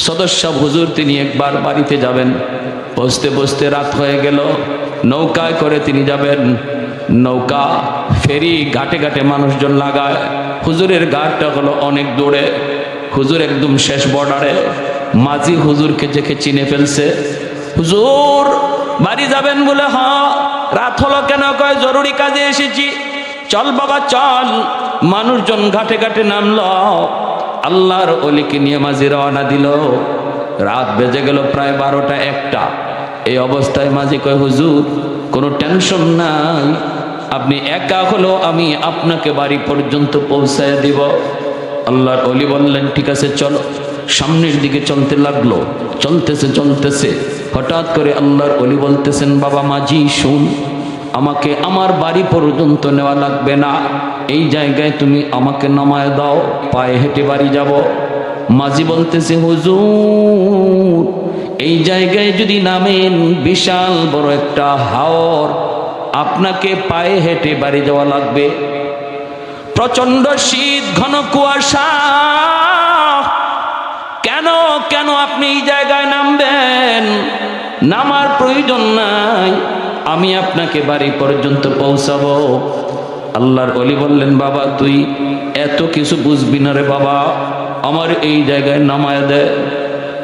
সদস্য হুজুর তিনি একবার বাড়িতে যাবেন, বসতে বসতে রাত হয়ে গেল। নৌকায় করে তিনি যাবেন, নৌকা ফেরি ঘাটে ঘাটে মানুষজন লাগায়। হুজুরের ঘাটটা হলো অনেক দূরে, হুজুর একদম শেষ বর্ডারে। মাঝি হুজুরকে দেখে চিনে ফেলছে। হুজুর বাড়ি যাবেন বলে, হ্যাঁ। রাত হলো কেন? কয় জরুরি কাজে এসেছি। চল বাবা চল। মানুষজন ঘাটে ঘাটে নামলো, আল্লাহর ওলিকে নিয়ে মাঝি রওনা দিল। রাত বেজে গেল প্রায় 12টা 1টা। এই অবস্থায় মাঝি কয়, হুজুর কোনো টেনশন নাই, আপনি একা হলো আমি আপনাকে বাড়ি পর্যন্ত পৌঁছায় দিব। আল্লাহর ওলি বললেন, ঠিক আছে চলো। সামনের দিকে চলতে লাগলো, চলতেছে চলতেছে। হঠাৎ করে আল্লাহর ওলি বলতেছেন, বাবা মাঝি শুন, আমাকে আমার বাড়ি পর্যন্ত নেওয়া লাগবে না, এই জায়গায় তুমি আমাকে নামায় দাও, পায়ে হেঁটে বাড়ি যাব। মাঝি বলতেছে, হুজুর এই জায়গায় যদি নামেন বিশাল বড় একটা হাওর, আপনাকে পায়ে হেঁটে বাড়ি যাওয়া লাগবে। প্রচন্ড শীত, ঘন কুয়াশা, কেন কেন আপনি এই জায়গায় নামবেন? নামার প্রয়োজন নাই, আমি আপনাকে বাড়ি পর্যন্ত পৌঁছাবো। আল্লাহর ওলি বললেন, বাবা তুই এত কিছু বুঝবি না রে বাবা, আমার এই জায়গায় নামায় দে,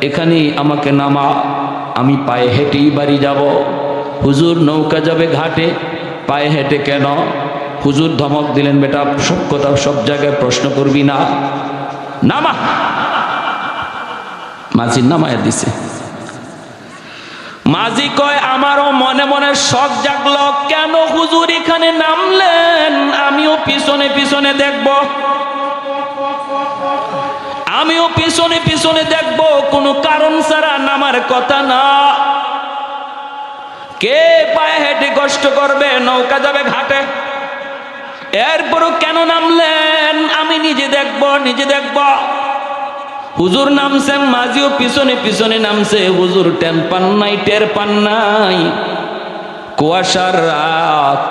এখানেই আমাকে নামা, আমি পায়ে হেঁটেই বাড়ি যাব। হুজুর নৌকা যাবে ঘাটে, পায়ে হেঁটে কেন? হুজুর ধমক দিলেন, বেটা সব কথা সব জায়গায় প্রশ্ন করবি না, নামা। মাঝি নামায় দিছে। মাঝি কয়, আমারও মনে মনে শখ জাগলো, কেন হুজুর এখানে নামলেন? আমিও পিছনে পিছনে দেখব, আমিও পিছনে পিছনে দেখব, কোনো কারণ ছাড়া নামার কথা না। কে পায়ে হেঁটে কষ্ট করবে? নৌকা যাবে ঘাটে, এরপরও কেন নামলেন? আমি নিজে দেখব, নিজে দেখব। হুজুর নামছেন, মাঝিও পিছনে পিছনে নামছে। হুজুর টের পান নাই, টের পান নাই। কুয়াশার রাত,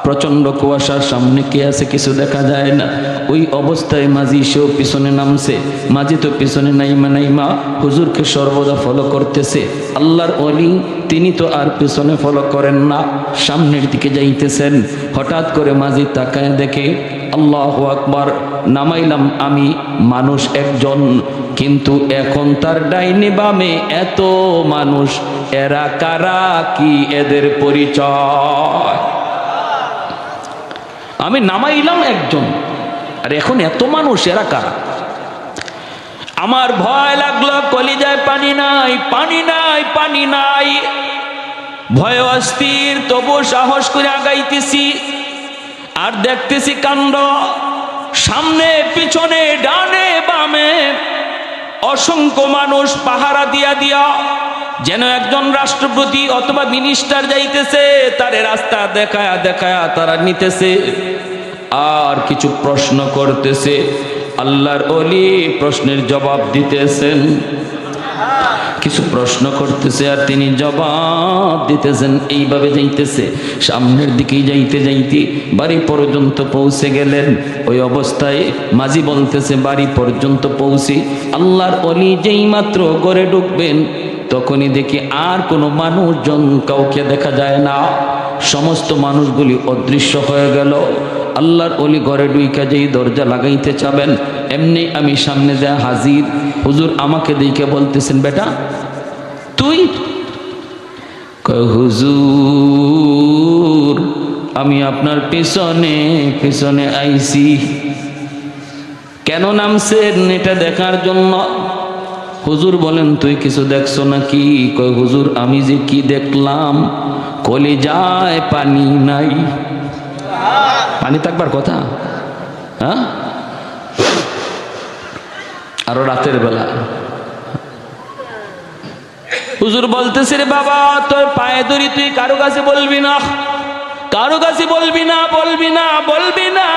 প্রচন্ড কুয়াশার সামনে কে আছে কিছু দেখা যায় না। ওই অবস্থায় মাঝি সেও পিছনে নামছে। মাঝি তো পিছনে নাইমা নাইমা হুজুরকে সর্বদা ফলো করতেছে। আল্লাহর ওলি তিনি তো আর পিছনে ফলো করেন না, সামনের দিকে যাইতেছেন। হঠাৎ করে মাঝি তাকায় দেখে, আল্লাহু আকবার, নামাইলাম আমি মানুষ একজন, কিন্তু এখন তার ডাইনে বামে এত মানুষ, এরা কারা, কি এদের পরিচয়? আমি নামাইলাম একজন, আর এখন এত মানুষ, এরা কারা? আমার ভয় লাগলো, কলিজায় পানি নাই, পানি নাই, পানি নাই। ভয় অস্থির, তবু সাহস করে আগাইতেছি। আর দেখতেছি কাণ্ড, সামনে পিছনে ডানে বামে অসংখ্য মানুষ পাহারা দিয়া দিয়া, যেন একজন রাষ্ট্রপতি অথবা মিনিস্টার যাইতেছে, তারে রাস্তা দেখায়া দেখায়া তারা নিতেছে আর কিছু প্রশ্ন করতেছে। আল্লাহর ওলি প্রশ্নের জবাব দিতেছেন, কিছু প্রশ্ন করতেছে আর তিনি জবাব দিতেছেন। এইভাবে যাইতেছে, সামনের দিকেই যাইতে যাইতে বাড়ি পর্যন্ত পৌঁছে গেলেন। ওই অবস্থায় মাঝি বলতেছে, বাড়ি পর্যন্ত পৌঁছি। আল্লাহর ওলি যেই মাত্র ঘরে ঢুকবেন, তখনই দেখি আর কোনো মানুষজন কাউকে দেখা যায় না, সমস্ত মানুষগুলি অদৃশ্য হয়ে গেল। আল্লাহর ওলি ঘরে ঢুইকা যেই দরজা লাগাইতে চাবেন, এমনি আমি সামনে যা হাজির। হুজুর আমাকে দেখে বলতেছেন, বেটা তুই? কয়, হুজুর আমি আপনার পিছনে পিছনে আইছি। কেন নামছেন? এটা দেখার জন্য। হুজুর বলেন, তুই কিছু দেখছো নাকি? কয়, হুজুর আমি যে কি দেখলাম, কলিজায় পানি নাই। পানি থাকবার কথা, হ্যাঁ? আরো রাতের বেলা হুজুর বলতেছে, রে বাবা তোর পায়ে ধরি, তুই কারো কাছে বলবি না, কারো কাছে বলবি না, বলবি না, বলবি না।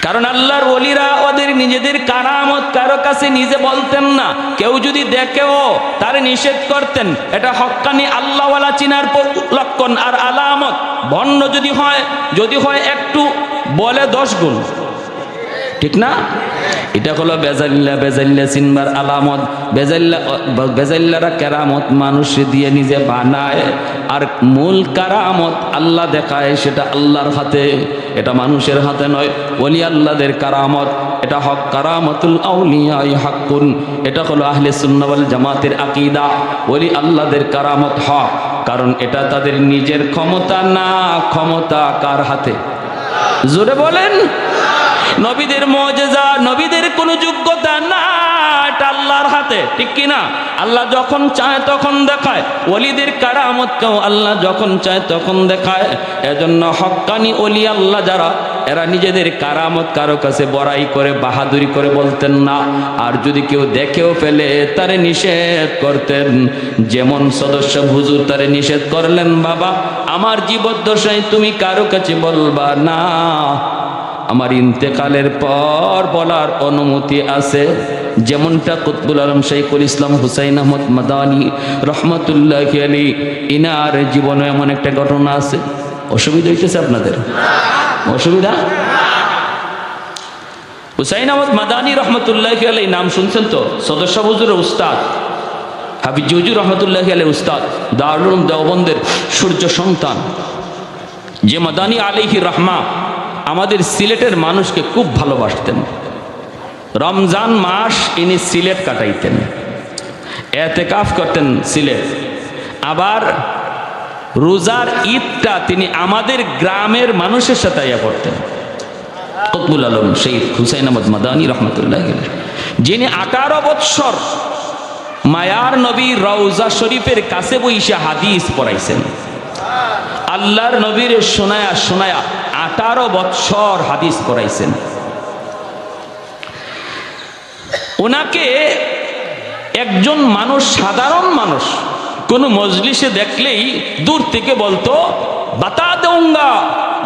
কারণ আল্লাহর ওলিরা ওদের নিজেদের কারামত কারো কাছে নিজে বলতেন না। কেউ যদি দেখেও তারে নিষেধ করতেন। এটা হক্কানি আল্লাহওয়ালা চিনার লক্ষণ আর আলামত। ভণ্ড যদি হয় একটু বলে 10 গুণ, ঠিক না? এটা হলো বেজাল্লা। বেজাল্লা চিনবার আলামত। বেজাল্লারা কেরামত মানুষ দিয়ে নিজে বানায়, আর মূল কারামত আল্লাহ দেখায়, সেটা আল্লাহর হাতে, এটা মানুষের হাতে নয়। ওলি আল্লাহদের কারামত, এটা হক। কারামতুল আউলিয়া হাক্কুন, এটা হলো আহলে সুন্নাহ ওয়াল জামাতের আকীদা। ওলি আল্লাহদের কারামত হক, কারণ এটা তাদের নিজের ক্ষমতা না, ক্ষমতা কার হাতে? জোরে বলেন। নবীদের মুজিজা, নবীদের কোনো যোগ্যতা না, এটা আল্লাহর হাতে, ঠিক কি না? আল্লাহ যখন চায় তখন দেখায়। ওলিদের কারামতকেও আল্লাহ যখন চায় তখন দেখায়। এজন্য হক্কানি ওলি আল্লাহ যারা, এরা নিজেদের কারামত কারো কাছে বড়াই করে বাহাদুরি করে বলতেন না, আর যদি কেউ দেখেও ফেলে তারে নিষেধ করতেন। যেমন সদস্য হুজুর তারে নিষেধ করলেন, বাবা আমার জীবদ্দশায় তুমি কারো কাছে বলবা না, আমার ইন্তেকালের পর বলার অনুমতি আছে। যেমনটা কুতবুল আলম শাইখুল ইসলাম হুসাইন আহমদ মাদানী রহমতুল্লাহি আলাইহি, ইনার জীবনে এমন একটা ঘটনা আছে। অসুবিধা হইতেছে আপনাদের? অসুবিধা? হুসাইন আহমদ মাদানী রহমতুল্লাহি আলাইহি নাম শুনছেন তো? সদস্য হুজুরের উস্তাদ, হাফিজ হুজুর রহমতুল্লাহি আলাইহি উস্তাদ, দারুল উলুম দেওবন্দের সূর্য সন্তান, যে মাদানী আলাইহি রহমা আমাদের সিলেটের মানুষকে খুব ভালোবাসতেন। রমজান মাস ইনি সিলেট কাটাইতেন, এতেকাফ করতেন সিলেট। আবার রোজার ঈদটা তিনি আমাদের গ্রামের মানুষের সাথে ইয়া করতেন। কুতবুল আলম শহীদ হুসাইন আহমদ মাদানী রহমতুল্লাহ, যিনি 18 বৎসর মায়ার নবী রওজা শরীফের কাছে বইসে হাদিস পড়াইছেন। আল্লাহর নবীর শোনায়া শোনায়া 18 বৎসর হাদিস পড়াইছেন। ওনাকে একজন মানুষ, সাধারণ মানুষ, কোন মজলিসে দেখলেই দূর থেকে বলতো বাতা দেউঙ্গা,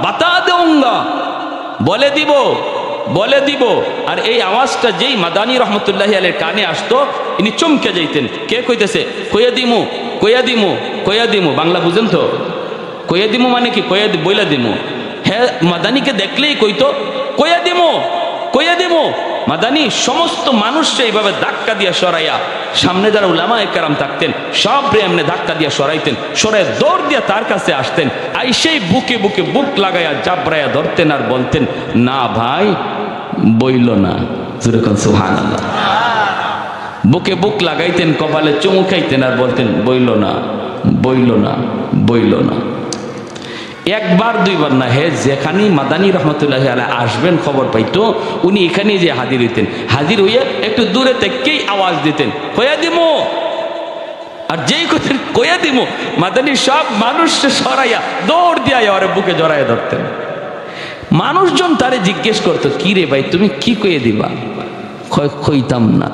বাতা দেউঙ্গা, বলে দিব, বলে দিব। আর এই আওয়াজটা যেই মাদানী রহমতুল্লাহি আলাইহির কানে আসতো, ইনি চমকে যাইতেন। কে কইতেছে? কইয়া দিমু, কইয়া দিমু, কইয়া দিমু। বাংলা বুঝেন তো? কইয়া দিমু মানে কি? কইয়া বইলা দিমু। হ্যাঁ, মাদানীকে দেখলেই কইতো কইয়া দিমু, কইয়া দিমু। মাদানী সমস্ত মানুষকে এইভাবে ধাক্কা দিয়া সরাইয়া, সামনে যারা উলামায়ে কেরাম থাকতেন সব এমনি ধাক্কা দিয়া সরাইতেন, সরাই দৌড় দিয়া তার কাছে আসতেন। আইসেই বুকে বুকে বুক লাগাইয়া জাবরাইয়া ধরতেন আর বলতেন, না ভাই বইল না। যেরকম সুবহানাল্লাহ। বুকে বুক লাগাইতেন, কপালে চুমু খাইতেন আর বলতেন বইল না, বইল না, বইল না। একবার দুইবার না, হে যেখানেই মাদানী রহমতুল্লাহি আলাইহি আসবেন খবর পাইতো, উনি এখানেই যে হাজির হইতেন। হাজির হইয়া একটু দূরে থেকেই আওয়াজ দিতেন, কইয়া দিমু। আর যেই কথা কইয়া দিমু, মাদানী সব মানুষ সরাইয়া দৌড় দিয়া ওরে বুকে জড়াইয়া ধরতেন। মানুষজন তারে জিজ্ঞেস করতো, কি রে ভাই তুমি কি কইয়া দিবা? কইতাম না।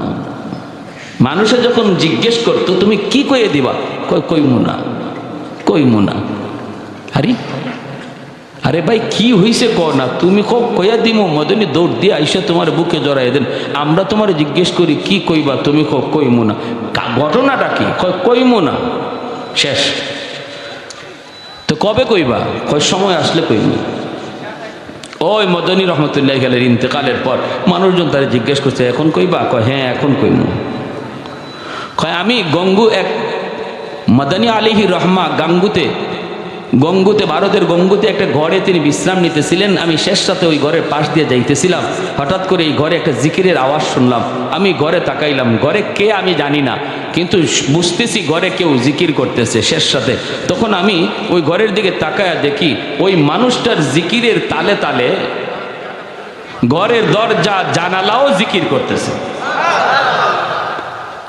মানুষে যখন জিজ্ঞেস করতো তুমি কি কইয়া দিবা? কইমু না, কইমু না। আরে আরে ভাই কি হইছে ক না, তুমি কইয়া দিমু। মদনী দৌড় দিয়ে আইসা তোমার বুকে জড়াই দেন। আমরা তোমার জিজ্ঞেস করি কি কইবা, তুমি কইমু না। ঘটনাটা কি? কইমু না, শেষ। তো কবে কইবা? সময় আসলে কইমু। ওই মদনী রহমতুল্লাহি আলাইহির ইন্তেকালের পর মানুষজন তারা জিজ্ঞেস করছে, এখন কইবা? হ্যাঁ এখন কইমু। আমি গঙ্গু, এক মাদানী আলাইহি রহমা গঙ্গুতে, ভারতের গঙ্গুতে একটা ঘরে তিনি বিশ্রাম নিতেছিলেন। আমি শেষ রাতে ওই ঘরের পাশ দিয়ে যাইতেছিলাম, হঠাৎ করে এই ঘরে একটা জিকিরের আওয়াজ শুনলাম। আমি ঘরে তাকাইলাম, ঘরে কে আমি জানি না, কিন্তু বুঝতেছি ঘরে কেউ জিকির করতেছে শেষ রাতে। তখন আমি ওই ঘরের দিকে তাকায়া দেখি ওই মানুষটার জিকিরের তালে তালে ঘরের দরজা জানালাও জিকির করতেছে।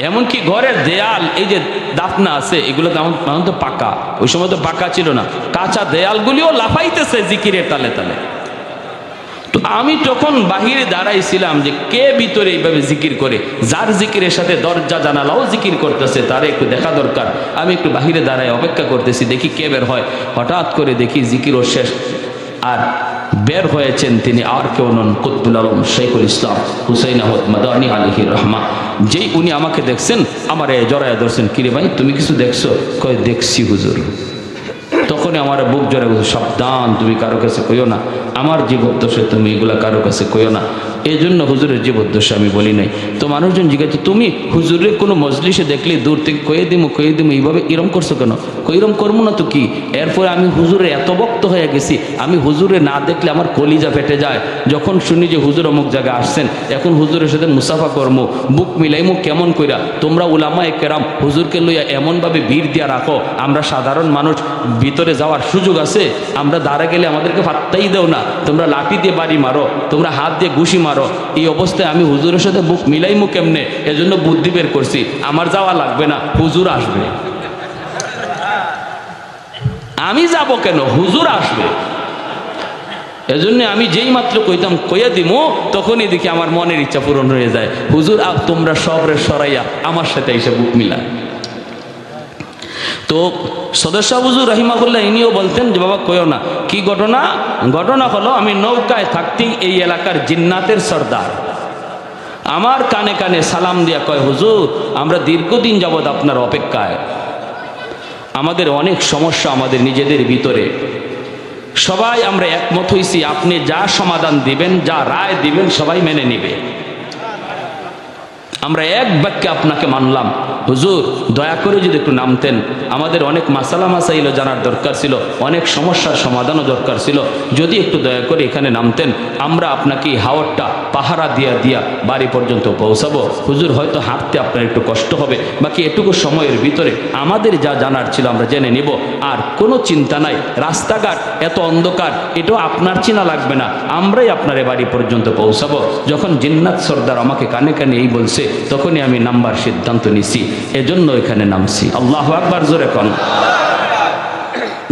এমনকি ঘরের দেয়াল, এই যে দাফনা আছে এগুলো তেমন তো পাকা, ওই সময় তো পাকা ছিল না, কাঁচা দেয়ালগুলিও লাফাইতেছে জিকিরের তালে তালে। তো আমি তখন বাহিরে দাঁড়াইছিলাম যে কে ভিতরে এইভাবে জিকির করে, যার জিকিরের সাথে দরজা জানালাও জিকির করতেছে, তারে একটু দেখা দরকার। আমি একটু বাহিরে দাঁড়াই অপেক্ষা করতেছি, দেখি কে বের হয়। হঠাৎ করে দেখি জিকিরও শেষ, আর বের হয়েছেন তিনি আর কেউ নন, কুতবুল আলম শাইখুল ইসলাম হুসাইন আহমদ মাদানী আলাইহি রহমা। যেই উনি আমাকে দেখছেন, আমার জড়ায় ধরছেন, কিরে ভাই তুমি কিছু দেখছো? কয় দেখছি হুজুর। তখনই আমার বুক জড়ায় বলছে, সাবধান তুমি কারো কাছে কইও না, আমার জীবদ্দশায় তুমি এগুলা কারো কাছে কইও না। এই জন্য হুজুরের জীবদ্দশা আমি বলি নাই। তো মানুষজন জিজ্ঞাসা, তুমি হুজুরের কোনো মজলিসে দেখলে দূর থেকে কয়ে দিমু এইভাবে এরম করছো কেন? এরম করবো না তো কি। এরপরে আমি হুজুরে এত ভক্ত হয়ে গেছি, আমি হুজুরে না দেখলে আমার কলিজা ফেটে যায়। যখন শুনি যে হুজুর অমুক জায়গায় আসছেন, এখন হুজুরের সাথে মুসাফা করমু, বুক মিলাইমু কেমন কইরা। তোমরা উলামায়ে কেরাম হুজুরকে লইয়া এমনভাবে ভিড় দিয়া রাখো, আমরা সাধারণ মানুষ ভিতরে যাওয়ার সুযোগ আছে, আমরা দাঁড়া গেলে আমাদেরকে পাত্তাই দেও না। তোমরা লাঠি দিয়ে বাড়ি মারো, তোমরা হাত দিয়ে ঘুষি মারো। এই অবস্থায় আমি হুজুরের সাথে বুক মিলাইমু কেমনে? এজন্য বুদ্ধি বের করছি, আমার যাওয়া লাগবে না, হুজুর আসবে। আমি যাব কেন? হুজুর আসবে। এজন্য আমি যেই মাত্র কইতাম কইয়া দিমু, তখনই দেখি আমার মনের ইচ্ছা পূরণ হয়ে যায়। হুজুর তোমরা সবরে সরাইয়া আমার সাথে এসে বুক মিলা। তো সদস্য হুজুর রহিমাহুল্লাহ ইনিও বলতেন যে বাবা কইও না। কি ঘটনা? ঘটনা হলো আমি নৌকায় থাকতেই এই এলাকার জিন্নাতের সর্দার আমার কানে কানে সালাম দিয়া কয়, হুজুর আমরা দীর্ঘদিন যাবৎ আপনার অপেক্ষায়, আমাদের অনেক সমস্যা আমাদের নিজেদের ভিতরে, সবাই আমরা একমত হইছি আপনি যা সমাধান দিবেন, যা রায় দিবেন সবাই মেনে নিবে। আমরা এক বাক্যে আপনাকে মানলাম। হুজুর দয়া করে যদি একটু নামতেন, আমাদের অনেক মাসালা মাসাইলও জানার দরকার ছিল, অনেক সমস্যার সমাধানও দরকার ছিল, যদি একটু দয়া করে এখানে নামতেন, আমরা আপনাকে হাওরটা পাহারা দিয়া দিয়া বাড়ি পর্যন্ত পৌঁছাবো। হুজুর হয়তো হাঁটতে আপনার একটু কষ্ট হবে, বাকি এটুকু সময়ের ভিতরে আমাদের যা জানার ছিল আমরা জেনে নিব। আর কোনো চিন্তা নাই, রাস্তাঘাট এত অন্ধকার, এটাও আপনার চিনা লাগবে না, আমরাই আপনার বাড়ি পর্যন্ত পৌঁছাবো। যখন জিন্নাত সর্দার আমাকে কানে কানে এই বলছে, তখনই আমি নামবার সিদ্ধান্ত নিছি, এজন্য এখানে নামছি। আল্লাহু আকবার, জোরে কোন।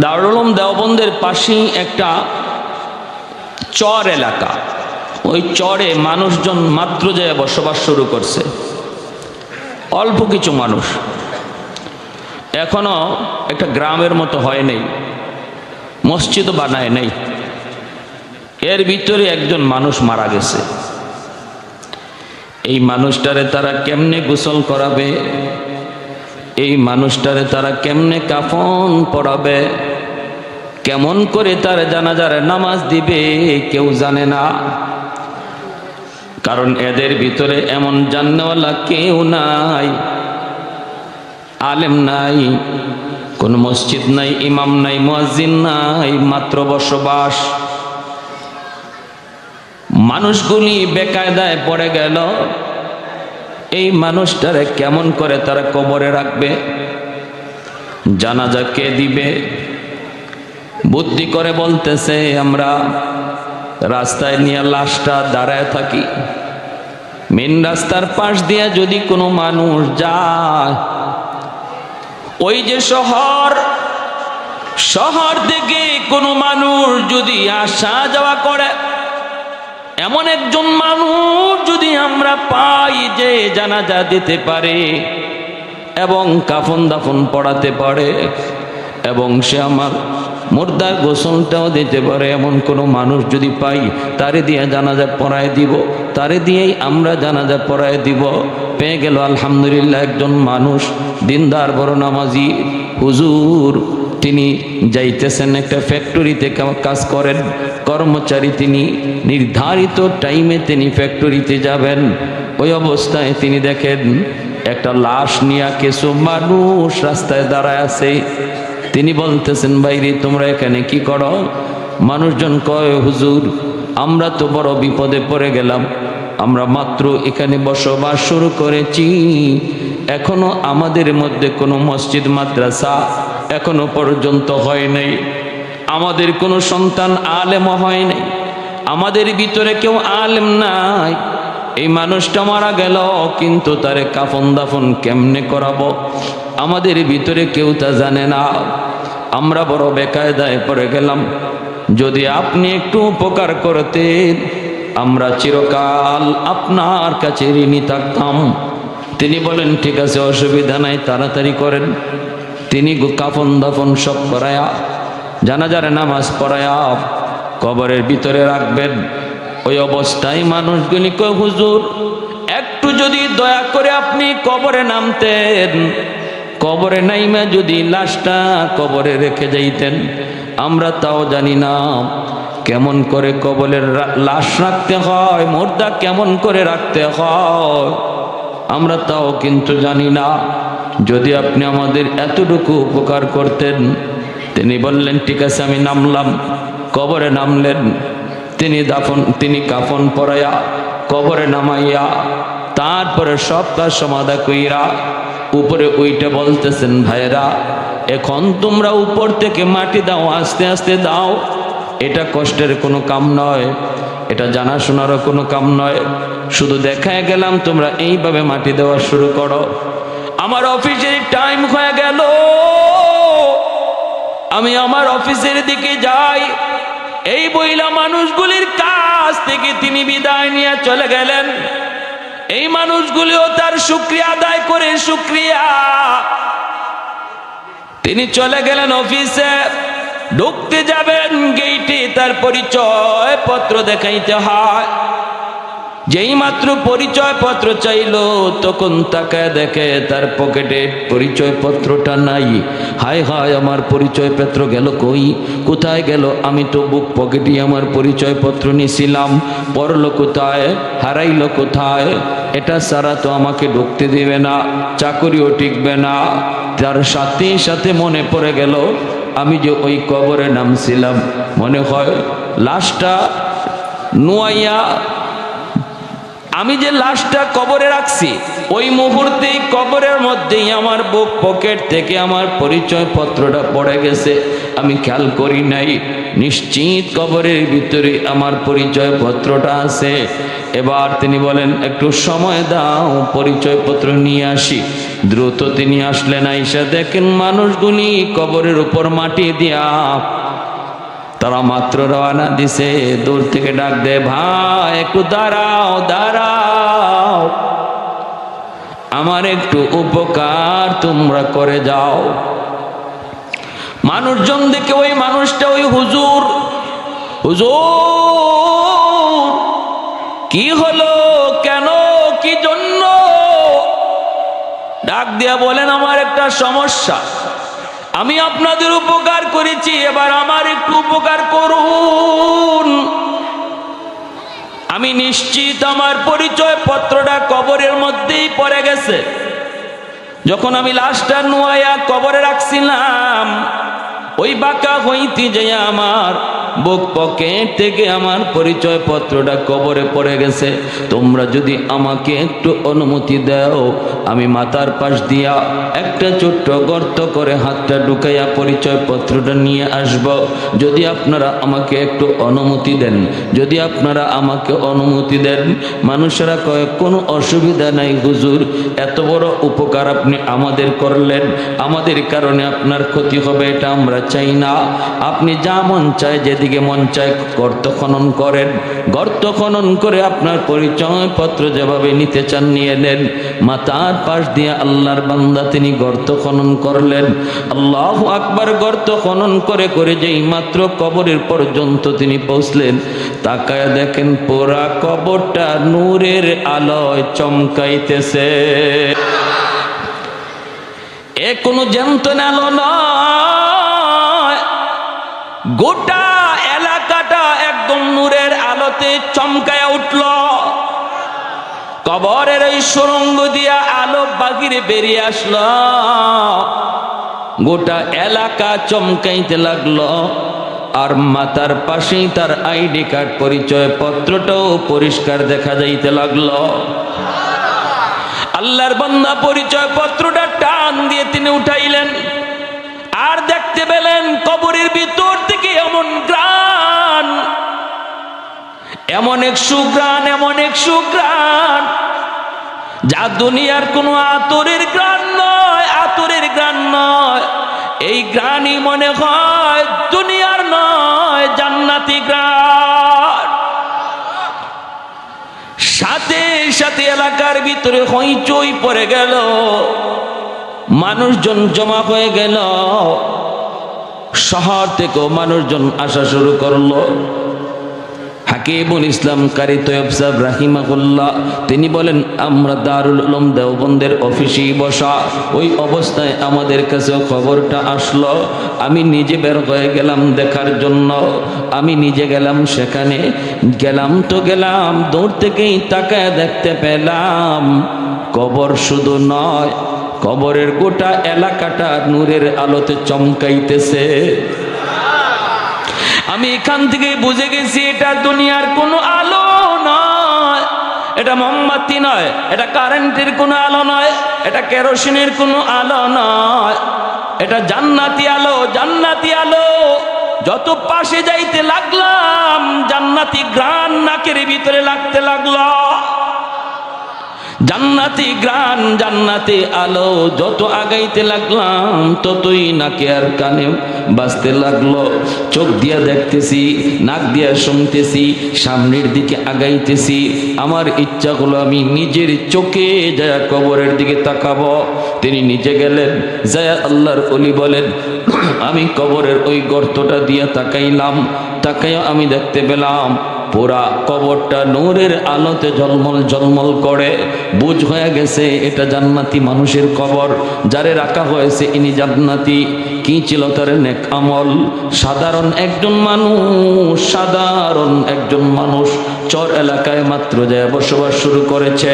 দারুল উলুম দেওবন্দের পাশেই একটা চর এলাকা, ওই চরে মানুষজন মাত্র যায় বসবাস শুরু করছে, অল্প কিছু মানুষ, এখনো একটা গ্রামের মতো হয় নাই, মসজিদও বানায় নাই। এর ভিতরে একজন মানুষ মারা গেছে। এই মানুষটারে তারা কেমনে গোসল করাবে, এই মানুষটারে তারা কেমনে কাফন পরাবে, কেমন করে তার জানাজার নামাজ দিবে কেউ জানে না। কারণ এদের ভিতরে এমন জাননেওয়ালা কেউ নাই, আলেম নাই, কোন মসজিদ নাই, ইমাম নাই, মুয়াজ্জিন নাই, মাত্র বসবাস। মানুষগুলি বেকায়দায় পড়ে গেল। এই মানুষটারে কেমন করে তারা কবরে রাখবে, জানাজা কে দিবে? বুদ্ধি করে বলতেছে, আমরা রাস্তায় নিয়ে লাশটা দাঁড়ায় থাকি, মেন রাস্তার পাশ দিয়ে যদি কোনো মানুষ যায়, ওই যে শহর থেকে কোনো মানুষ যদি আসা যাওয়া করে, এমন একজন মানুষ যদি আমরা পাই যে জানাজা দিতে পারে এবং কাফন দাফন পড়াতে পারে এবং সে আমার মুর্দার গোসলটাও দিতে পারে, এমন কোনো মানুষ যদি পাই, তারে দিয়ে জানাজা পড়ায় দিব, তারে দিয়েই আমরা জানাজা পড়ায় দিব। পেয়ে গেল আলহামদুলিল্লাহ একজন মানুষ, দিনদার বড় নামাজি হুজুর, তিনি যাইতেছেন একটা ফ্যাক্টরিতে কাজ করেন, কর্মচারী তিনি, নির্ধারিত টাইমে তিনি ফ্যাক্টরিতে যাবেন। ওই অবস্থায় তিনি দেখেন একটা লাশ নিয়ে কিছু মানুষ রাস্তায় দাঁড়ায় আছে। তিনি বলতেছেন, ভাইরে তোমরা এখানে কি করো? মানুষজন কয়, হুজুর আমরা তো বড় বিপদে পড়ে গেলাম, আমরা মাত্র এখানে বসবাস শুরু করেছি, এখনো আমাদের মধ্যে কোনো মসজিদ মাদ্রাসা এখনো পর্যন্ত হয় নাই, আমাদের কোনো সন্তান আলেম হয় নাই, আমাদের ভিতরে কেউ আলেম নাই। এই মানুষটা মারা গেল, কিন্তু তারে কাফন দাফন কেমনে করাবো আমাদের ভিতরে কেউ তা জানে না। আমরা বড় বেকায়দায় পড়ে গেলাম, যদি আপনি একটু উপকার করতেন আমরা চিরকাল আপনার কাছে ঋণী থাকতাম। তিনি বলেন, ঠিক আছে অসুবিধা নাই, তাড়াতাড়ি করেন। তিনি কাফন দাফন সব করায়া, জানাজার নামাজ পড়ায়া কবরের ভিতরে রাখবেন। ওই অবস্থায় মানুষগুলি কয়, হুজুর একটু যদি দয়া করে আপনি কবরে নামতেন, কবরে নাইমা যদি লাশটা কবরে রেখে যাইতেন, আমরা তাও জানি না, কেমন করে কবরের লাশ রাখতে হয়, মুর্দা কেমন করে রাখতে হয় আমরা তাও কিন্তু জানি না। যদি আপনি আমাদের এতটুকু উপকার করতেন। তিনি বললেন ঠিক আছে আমি নামলাম। কবরে নামলেন। তিনি কাফন পরাইয়া কবরে নামাইয়া তারপরে সব কাজ সমাধা কইরা উপরে উইটা বলতেছেন, ভাইরা এখন তোমরা উপর থেকে মাটি দাও, আস্তে আস্তে দাও। এটা কষ্টের কোনো কাম নয়, এটা জানাশোনারও কোনো কাম নয়। শুধু দেখায় গেলাম তোমরা এইভাবে মাটি দেওয়া শুরু করো। আমার অফিসের টাইম হয়ে গেল, আমি আমার অফিসের দিকে যাই। এই বইলা মানুষগুলির কাছ থেকে তিনি বিদায় নিয়ে চলে গেলেন। এই মানুষগুলিও তার শুকরিয়া আদায় করে শুকরিয়া তিনি চলে গেলেন অফিসে। ঢুকতে যাবেন, গেইটে তার পরিচয় পত্র দেখাইতে হয়। যেই মাত্র পরিচয় পত্র চাইলো তখন তাকায় দেখে তার পকেটে পরিচয় পত্রটা নাই। হায় হায়, আমার পরিচয় পত্র গেল কই, কোথায় গেল? আমি তো বুক পকেটে আমার পরিচয় পত্র নিয়েছিলাম, পড়লো কোথায়, হারাইলো কোথায়? এটা ছাড়া তো আমাকে ঢুকতে দিবে না, চাকরিও টিকবে না। তার সাথে সাথে মনে পড়ে গেল আমি যে ওই কবরে নামছিলাম, মনে হয় লাশটা নুয়াইয়া আমি যে লাশটা কবরে রাখছি ওই মুহূর্তেই কবরের মধ্যেই আমার বুক পকেট থেকে আমার পরিচয় পত্রটা পড়ে গেছে, আমি খেয়াল করি নাই। নিশ্চিত কবরের ভিতরে আমার পরিচয় পত্রটা আছে। এবার তিনি বলেন একটু সময় দাও, পরিচয় পত্র নিয়ে আসি। দ্রুত তিনি আসলেন, আইসা দেখেন মানুষগুলি কবরের উপর মাটি দিয়া তারা মাত্র রওনা দিছে। দূর থেকে ডাক দে, ভাই একটু দাঁড়াও দাঁড়াও, আমার একটু উপকার তোমরা করে যাও। মানুষজন দেখে ওই মানুষটা ওই হুজুর, হুজুর কি হলো, কেন, কি জন্য? ডাক দিয়া বলেন আমার একটা সমস্যা, আমি আপনাদের উপকার করেছি, এবার আমার একটু উপকার করুন। আমি নিশ্চিত আমার পরিচয় পত্রটা কবরের মধ্যেই পড়ে গেছে। যখন আমি লাশটা নুয়াইয়া কবরে রাখছিলাম ওই বাঁকা হইতে যাই আমার বুক পকেট থেকে আমার পরিচয় পত্রটা কবরে পড়ে গেছে। তোমরা যদি আমাকে একটু অনুমতি দাও, আমি মাথার পাশ দিয়া একটা ছোট্ট গর্ত করে হাতটা ঢুকাইয়া পরিচয় পত্রটা নিয়ে আসব। যদি আপনারা আমাকে একটু অনুমতি দেন, যদি আপনারা আমাকে অনুমতি দেন। মানুষেরা কয় কোনো অসুবিধা নাই হুজুর, এত বড় উপকার আপনি আমাদের করলেন, আমাদের কারণে আপনার ক্ষতি হবে এটা আমরা চাই না। আপনি যা মন চায়, যেদিকে মন চায় গর্ত খনন করেন, গর্ত খনন করে আপনার পরিচয় পত্র যেভাবে নিতে চান নিয়ে নেন। মাথার পাশ দিয়ে আল্লাহর বান্দা তিনি গর্ত খনন করলেন। আল্লাহু আকবার। গর্ত খনন করে করে যেই মাত্র কবরের পর্যন্ত তিনি পৌঁছলেন, তাকায় দেখেন পুরা কবরটা নূরের আলোয় চমকাইতেছে। এ কোনো জ্যান্ত আলো নয়, গোটা এলাকাটা একদম নূরের আলোতে চমকায়া উঠল। কবরের ওই সুরঙ্গ দিয়া আলো বাহিরে বেরিয়ে আসলো, গোটা এলাকা চমকাইতে লাগলো। আর মাথার পাশেই তার আইডি কার্ড পরিচয় পত্রটাও পরিষ্কার দেখা যাইতে লাগলো। আল্লাহর বান্দা পরিচয় পত্রটা টান দিয়ে তিনি উঠাইলেন, আর দেখতে পেলেন কবরের ভিতর থেকে এমন গ্রাণ, এমন এক সুগ্রাণ, এমন এক সুগ্রাণ যা দুনিয়ার কোনো আতরের গ্রাণ নয়, আতরের গ্রাণ নয়। এই গ্রাণই মনে হয় দুনিয়ার নয়, জান্নাতি গ্রাণ। সাথে সাথে এলাকার ভিতরে হইচই পড়ে গেল, মানুষজন জমা হয়ে গেল। শহর থেকেও মানুষজন আসা শুরু করলো। হাকিমুল ইসলাম কারি তৈয়ব সাহেব রাহিমাহুল্লাহ তিনি বলেন, আমরা দারুল উলুম দেওবন্দের অফিসেই বসা, ওই অবস্থায় আমাদের কাছেও খবরটা আসলো। আমি নিজে বের হয়ে গেলাম দেখার জন্য। আমি নিজে গেলাম সেখানে, গেলাম দূর থেকেই তাকায় দেখতে পেলাম কবর শুধু নয়, কবরের গোটা এলাকাটা নূরের আলোতে চমকাইতেছে। আমি এখান থেকে বুঝে গেছি এটা দুনিয়ার কোনো আলো নয়, এটা মোমবাতি নয়, এটা কারেন্টের কোনো আলো নয়, এটা কেরোসিনের কোনো আলো নয়, এটা জান্নাতি আলো। জান্নাতি আলো। যত পাশে যাইতে লাগলাম জান্নাতি ঘ্রাণ নাকের ভিতরে লাগতে লাগলো। জান্নাতি ঘ্রাণ, জান্নাতি আলো। যত আগাইতে লাগলাম ততই নাকে আর কানে বাজতে লাগলো। চোখ দিয়া দেখতেছি, নাক দিয়া শুনতেছি, সামনের দিকে আগাইতেছি। আমার ইচ্ছা হলো আমি নিজের চোখে যায় কবরের দিকে তাকাবো। তিনি নিজে গেলেন, যায় আল্লাহর ওলি বলেন, আমি কবরের ওই গর্তটা দিয়া তাকাইলাম। তাকাইয়া আমি দেখতে পেলাম পুরা কবরটা নূরের আলোতে ঝলমল ঝলমল করে। বুঝ হয়ে গেছে এটা জান্নাতি মানুষের কবর, যারে রাখা হয়েছে ইনি জান্নাতি। কি ছিল তার নেক আমল? সাধারণ একজন মানুষ চর এলাকায় মাত্র যায় বসবাস শুরু করেছে।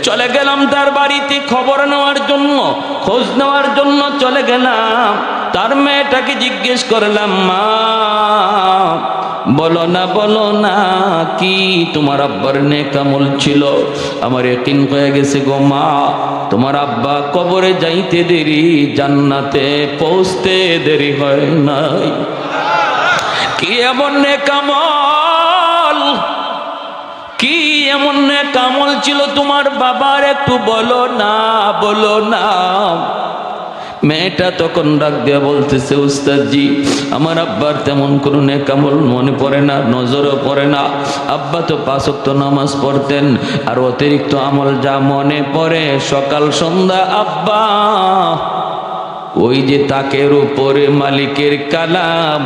চলে গেলাম তার বাড়িতে খবর নেওয়ার জন্য, খোঁজ নেওয়ার জন্য চলে গেলাম। তার মেয়েটাকে জিজ্ঞেস করলাম, মা বলো না কি তোমার আব্বার নেক আমল ছিল? আমার ইয়াকিন হয়ে গেছে গো মা, তোমার আব্বা কবরে যাইতে দেরি, জান্নাতে পৌঁছতে দেরি হয় নাই। কি এমন নেক আমল, কি এমন নেক আমল ছিল তোমার বাবার? একটু বলো না। মেয়েটা তখন ডাক দিয়া বলতেছে, উস্তাদজি আমার আব্বার তেমন কোনো নেক আমল মনে পড়ে না, নজরও পড়ে না। আব্বা তো 5 ওয়াক্ত নামাজ পড়তেন, আর অতিরিক্ত আমল যা মনে পড়ে সকাল সন্ধ্যা আব্বা ওই যে তাকের উপরে মালিকের কালাম,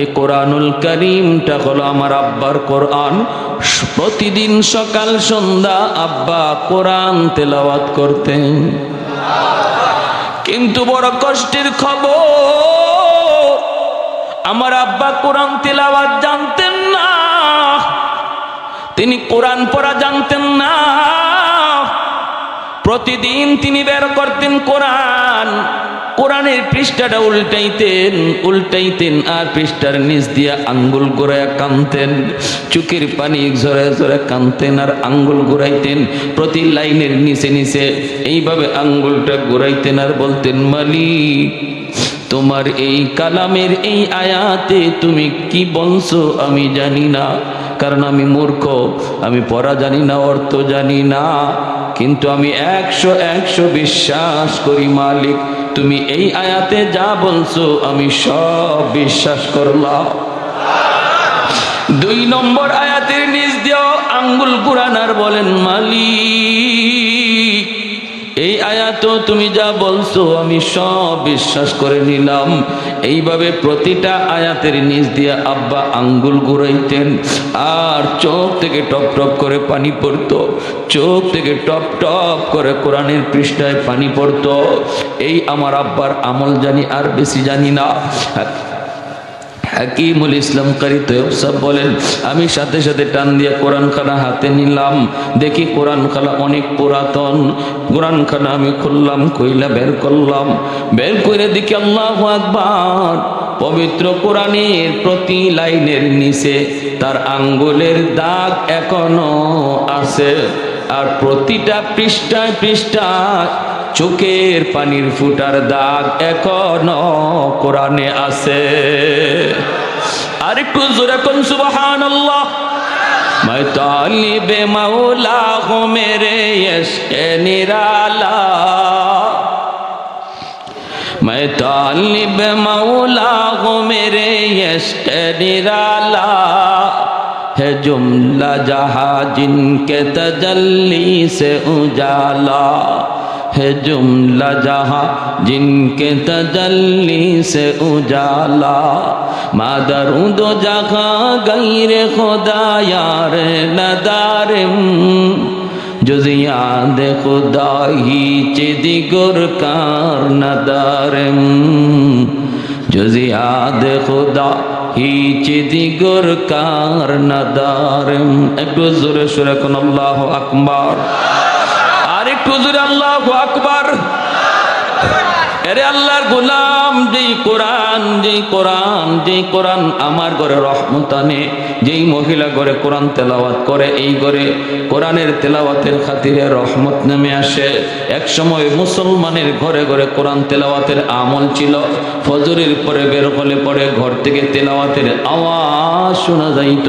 এই কোরআনুল কারীমটা হলো আমার আব্বার কোরআন। প্রতিদিন সকাল সন্ধ্যা আব্বা কোরআন তেলাওয়াত করতেন। কিন্তু বড় কষ্টের খবর, আমার আব্বা কোরআন তেলাওয়াত জানতেন না, তিনি কোরআন পড়া জানতেন না। প্রতিদিন তিনি বের করতেন কোরআন, কোরআনের পৃষ্ঠাটা উল্টাইতেন আর পৃষ্ঠার নিচ দিয়ে আঙ্গুল ঘুরাইয়া কানতেন, চোখের পানি ঝরে ঝরে কানতেন আর আঙ্গুল ঘুরাইতেন। প্রতি লাইনের নিচে এইভাবে আঙ্গুলটা ঘুরাইতেন আর বলতেন, মালিক তোমার এই কালামের এই আয়াতে তুমি কি বলছো আমি জানি না, কারণ আমি মূর্খ, আমি পড়া জানি না, অর্থ জানি না, কিন্তু আমি 100 বিশ্বাস করি মালিক, তুমি এই আয়াতে যা বলছো আমি সব বিশ্বাস করলাম। 2 নম্বর আয়াতের নিচ দিয়েও আঙ্গুল কুরানার বলেন, মালিক এই আয়াত তুমি যা বলছো আমি সব বিশ্বাস করে নিলাম। এইভাবে প্রতিটা আয়াতের নিচ দিয়ে আব্বা আঙ্গুল ঘুরাইতেন আর চোখ থেকে টপ টপ করে পানি পড়তো, চোখ থেকে টপ টপ করে কোরআনের পৃষ্ঠায় পানি পড়তো। এই আমার আব্বার আমল জানি, আর বেশি জানি না। হাকিমুল ইসলাম কারি তৈয়ব সাহেব বলেন, আমি সাথে সাথে টান দিয়ে কোরআনখানা হাতে নিলাম, দেখি কোরআনখানা অনেক পুরাতন। কোরআনখানা আমি খুললাম, কইলা বের করলাম, বের করে দেখি আল্লাহু আকবার, পবিত্র কোরআনের প্রতি লাইনের নিচে তার আঙ্গুলের দাগ এখনো আছে, আর প্রতিটা পৃষ্ঠায় চোখের পানির ফুটার দাগ এখনো কোরআনে আছে। আর একটু জোরে কোন সুবহানাল্লাহ। मैं तालिब मौला हूँ मेरे इश्क़ निराला, मैं तालिब मौला हूँ मेरे इश्क़ निराला, है जुमला जहाँ जिनके तजल्ली से उजाला, है जुमला जहाँ जिनके तजल्ली से उजाला, মাদারুদ জাগা গাইরে খোদা यार नदारम जुजियाद खुदा ही चिदिगुर कार नदारम जुजियाद खुदा ही चिदिगुर कार नदारम। একটু জোরে সুরে কোন আল্লাহু আকবার, আর একটু জোরে আল্লাহু আকবার। এরে আল্লাহর গোলাম, যেই কোরআন আমার ঘরে রহমত আনে, যেই মহিলা ঘরে কোরআন তেলাওয়াত করে, এই ঘরে কোরআনের তেলাওয়াতের খাতিরে রহমত নেমে আসে। এক সময় মুসলমানের ঘরে ঘরে কোরআন তেলাওয়াতের আমল ছিল। ফজরের পরে বের হলে পরে ঘর থেকে তেলাওয়াতের আওয়াজ শোনা যাইত।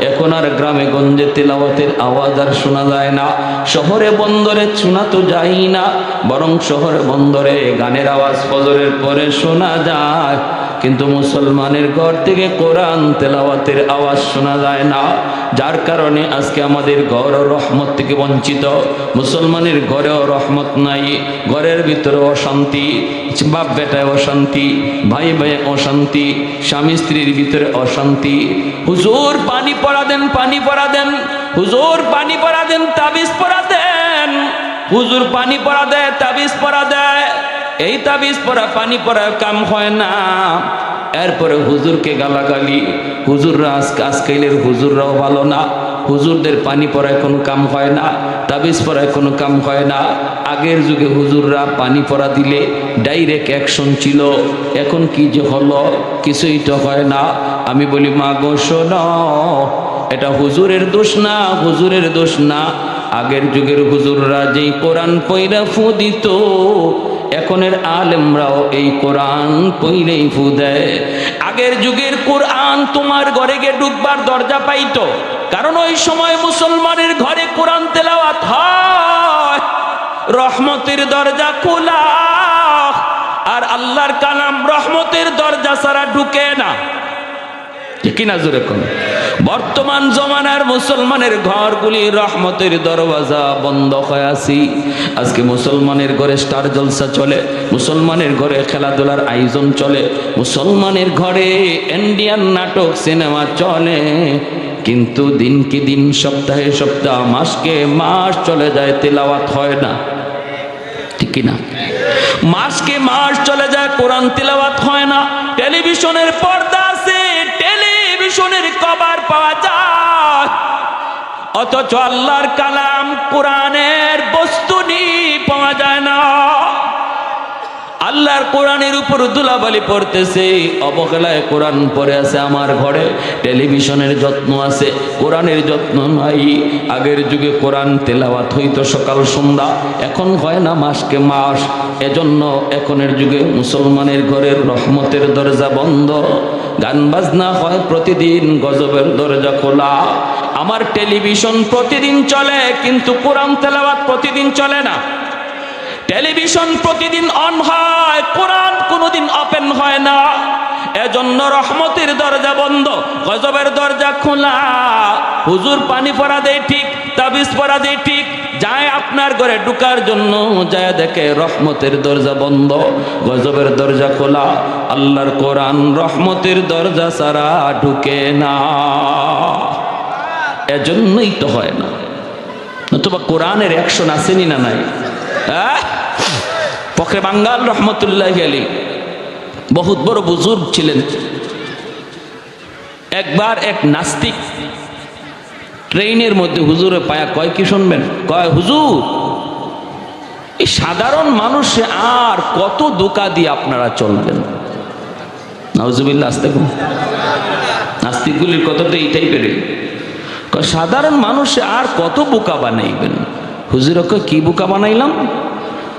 এখন আর গ্রামে গঞ্জে তেলাওয়াতের আওয়াজ আর শোনা যায় না। শহরে বন্দরে শোনা তো যায় না, বরং শহরে বন্দরে গানের আওয়াজ ফজরের পরে শোনা যায়, কিন্তু মুসলমানের ঘর থেকে কোরআন তেলাওয়াতের আওয়াজ শোনা যায় না। যার কারণে আজকে আমাদের ঘর রহমত থেকে বঞ্চিত। মুসলমানের ঘরেও রহমত নাই, ঘরের ভিতরে অশান্তি, বাপ বেটায় অশান্তি, ভাই ভাই অশান্তি, স্বামী স্ত্রীর ভিতরে অশান্তি। হুজুর পানি পড়া দেন, পানি পড়া দেন, হুজুর পানি পড়া দেন, তাবিজ পড়া দেন, হুজুর পানি পড়া দেয়, তাবিজ পড়া দেয়। এই তাবিজ পড়া পানি পড়া কাম হয় না। এরপরে হুজুরকে গালাগালি, হুজুররা আজকালের হুজুররাও ভালো না, হুজুরদের পানি পড়ায় কোনো কাম হয় না, তাবিজ পড়ায় কোনো কাম হয় না। আগের যুগে হুজুররা পানি পড়া দিলে ডাইরেক্ট অ্যাকশন ছিল, এখন কি যে হলো, কিছুই তো হয় না। আমি বলি মা গো শোনো, এটা হুজুরের দোষ না, হুজুরের দোষ না। আগের যুগের হুজুররা যেই কোরআন পইরা ফু দিত, এখনের আলেমরাও এই কোরআন পইলেই ফু দেয়। আগের যুগের কোরআন তোমার ঘরে গিয়ে ঢুকবার দরজা পাইতো, কারণ ওই সময় মুসলমানের ঘরে কোরআন তেলাওয়াত হয়, রহমতের দরজা খোলা, আর আল্লাহর কালাম রহমতের দরজা ছাড়া ঢুকে না। কিনা জোরে কোন? বর্তমান জমানার মুসলমানের ঘরগুলি রহমতের দরওয়াজা বন্ধ হয়ে আছে। আজকে মুসলমানের ঘরে স্টার জলসা চলে, মুসলমানের ঘরে খেলাধুলার আয়োজন চলে, মুসলমানের ঘরে ইন্ডিয়ান নাটক সিনেমা চলে, কিন্তু দিনকে দিন, সপ্তাহে সপ্তাহ, মাসকে মাস চলে যায়, তেলাওয়াত হয় না। ঠিক কিনা? মাসকে মাস চলে যায়, কোরআন তেলাওয়াত হয় না। টেলিভিশনের পর্দা আছে, টেলিভিশনের কভার পাওয়া যায়, অথচ আল্লাহর কালাম কোরআনের বস্তুনি পাওয়া যায় না। আল্লাহর কোরআনের উপর ধুলাবালি পড়তেছে, অবহেলায় কোরআন পড়ে আছে আমার ঘরে। টেলিভিশনের যত্ন আছে, কোরআনের যত্ন নাই। আগের যুগে কোরআন তেলাওয়াত হইতো সকাল সন্ধ্যা, এখন হয় না মাসকে মাস। এজন্য এখনের যুগে মুসলমানের ঘরের রহমতের দরজা বন্ধ, গান বাজনা হয় প্রতিদিন, গজবের দরজা খোলা। আমার টেলিভিশন প্রতিদিন চলে, কিন্তু কোরআন তেলাওয়াত প্রতিদিন চলে না। টেলিভিশন প্রতিদিন অন হয়, কোরআন কোনোদিন ওপেন হয় না। এজন্য রহমতের দরজা বন্ধ, গজবের দরজা খোলা। হুজুর পানি পড়া দেয় ঠিক, তাবিজ পড়া দেয় ঠিক, যায় আপনার ঘরে ঢুকার জন্য, যায় দেখে রহমতের দরজা বন্ধ, গজবের দরজা খোলা। আল্লাহর কোরআন রহমতের দরজা ছাড়া ঢুকে না, এজন্যই তো হয় না। নতুবা কোরআনের অ্যাকশন আসেনি না নাই? ফখরে বাঙ্গাল রহমতুল্লাহ আলী বহুত বড় বুজুর্গ ছিলেন। একবার এক নাস্তিক ট্রেনের মধ্যে হুজুরে পায়া কয়, কি শুনবেন? কয়, হুজুর এই সাধারণ মানুষে আর কত ধোঁকা দিয়ে আপনারা চলবেন? নাউজুবিল্লাহ, আস্তে কম। নাস্তিকগুলির কথাটা এইটাই পেরে, সাধারণ মানুষে আর কত বোকা বানাইবেন? হুজুর কয়, কি বোকা বানাইলাম?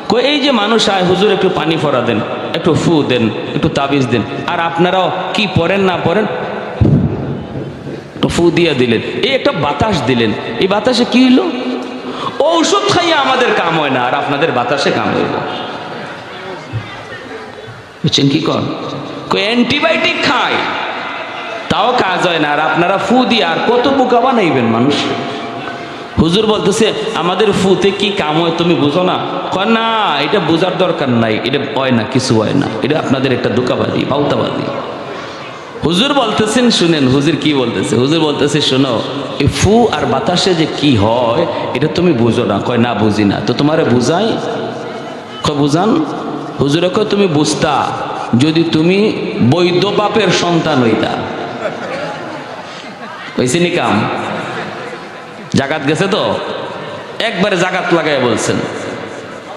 কই এই যে মানুষ আয়, হুজুর একটু পানি ফোড়া দেন, একটু ফু দেন, একটু তাবিজ দেন, আর আপনারাও কি পড়েন না পড়েন, ফু দিয়ে দিলেন, এই একটা বাতাস দিলেন, এই বাতাসে কি হইল? ঔষধ খাইয়া আমাদের কাম হয় না, আর আপনাদের বাতাসে কাম হইল। বুঝছেন কি কর? অ্যান্টিবায়োটিক খায়, তাও কাজ হয় না, আর আপনারা ফু দিয়ে আর কত বোকা বানাইবেন মানুষ? হুজুর বলতেছে, আমাদের ফুতে কি কাম হয় তুমি বুঝো না? না, এটা বোঝার দরকার নাই, এটা হয় না, কিছু হয় না, এটা আপনাদের একটা ধোঁকাবাজি, পাউতাবাজি। হুজুর বলতেছেন, শুনেন হুজুর কি বলতেছে। হুজুর বলতেছে, শোনো, এই ফু আর বাতাসে যে কি হয় এটা তুমি বুঝো না। কয় না, বুঝি না। তো তোমারে বুঝাই। কয় বুঝান। হুজুরে কয় তুমি বুঝতা যদি তুমি বৈধ বাপের সন্তান হইতা। হয়েছে নি কাম? জাগাত গেছে তো, একবারে জাগাত লাগাই বলছেন,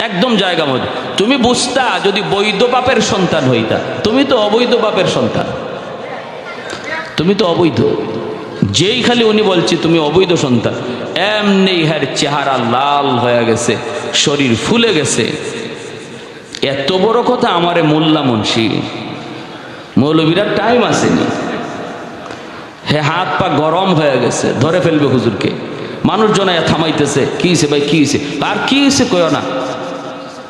একদম জায়গা মতো। তুমি বুঝতা যদি বৈধ বাপের সন্তান হইতা। তুমি তো অবৈধ বাপের সন্তান, তুমি তো অবৈধ। যেই খালি উনি বলছি তুমি অবৈধ সন্তান, এমনি হ্যার চেহারা লাল হয়ে গেছে, শরীর ফুলে গেছে। এত বড় কথা আমারে মোল্লা মুন্সি মৌলবীরা টাইম আসেনি, হে হাত পা গরম হয়ে গেছে, ধরে ফেলবে হুজুরকে। মানুষজন থামাইতেছে, কি হয়েছে ভাই, কি হয়েছে? আর কি হয়েছে কয় না।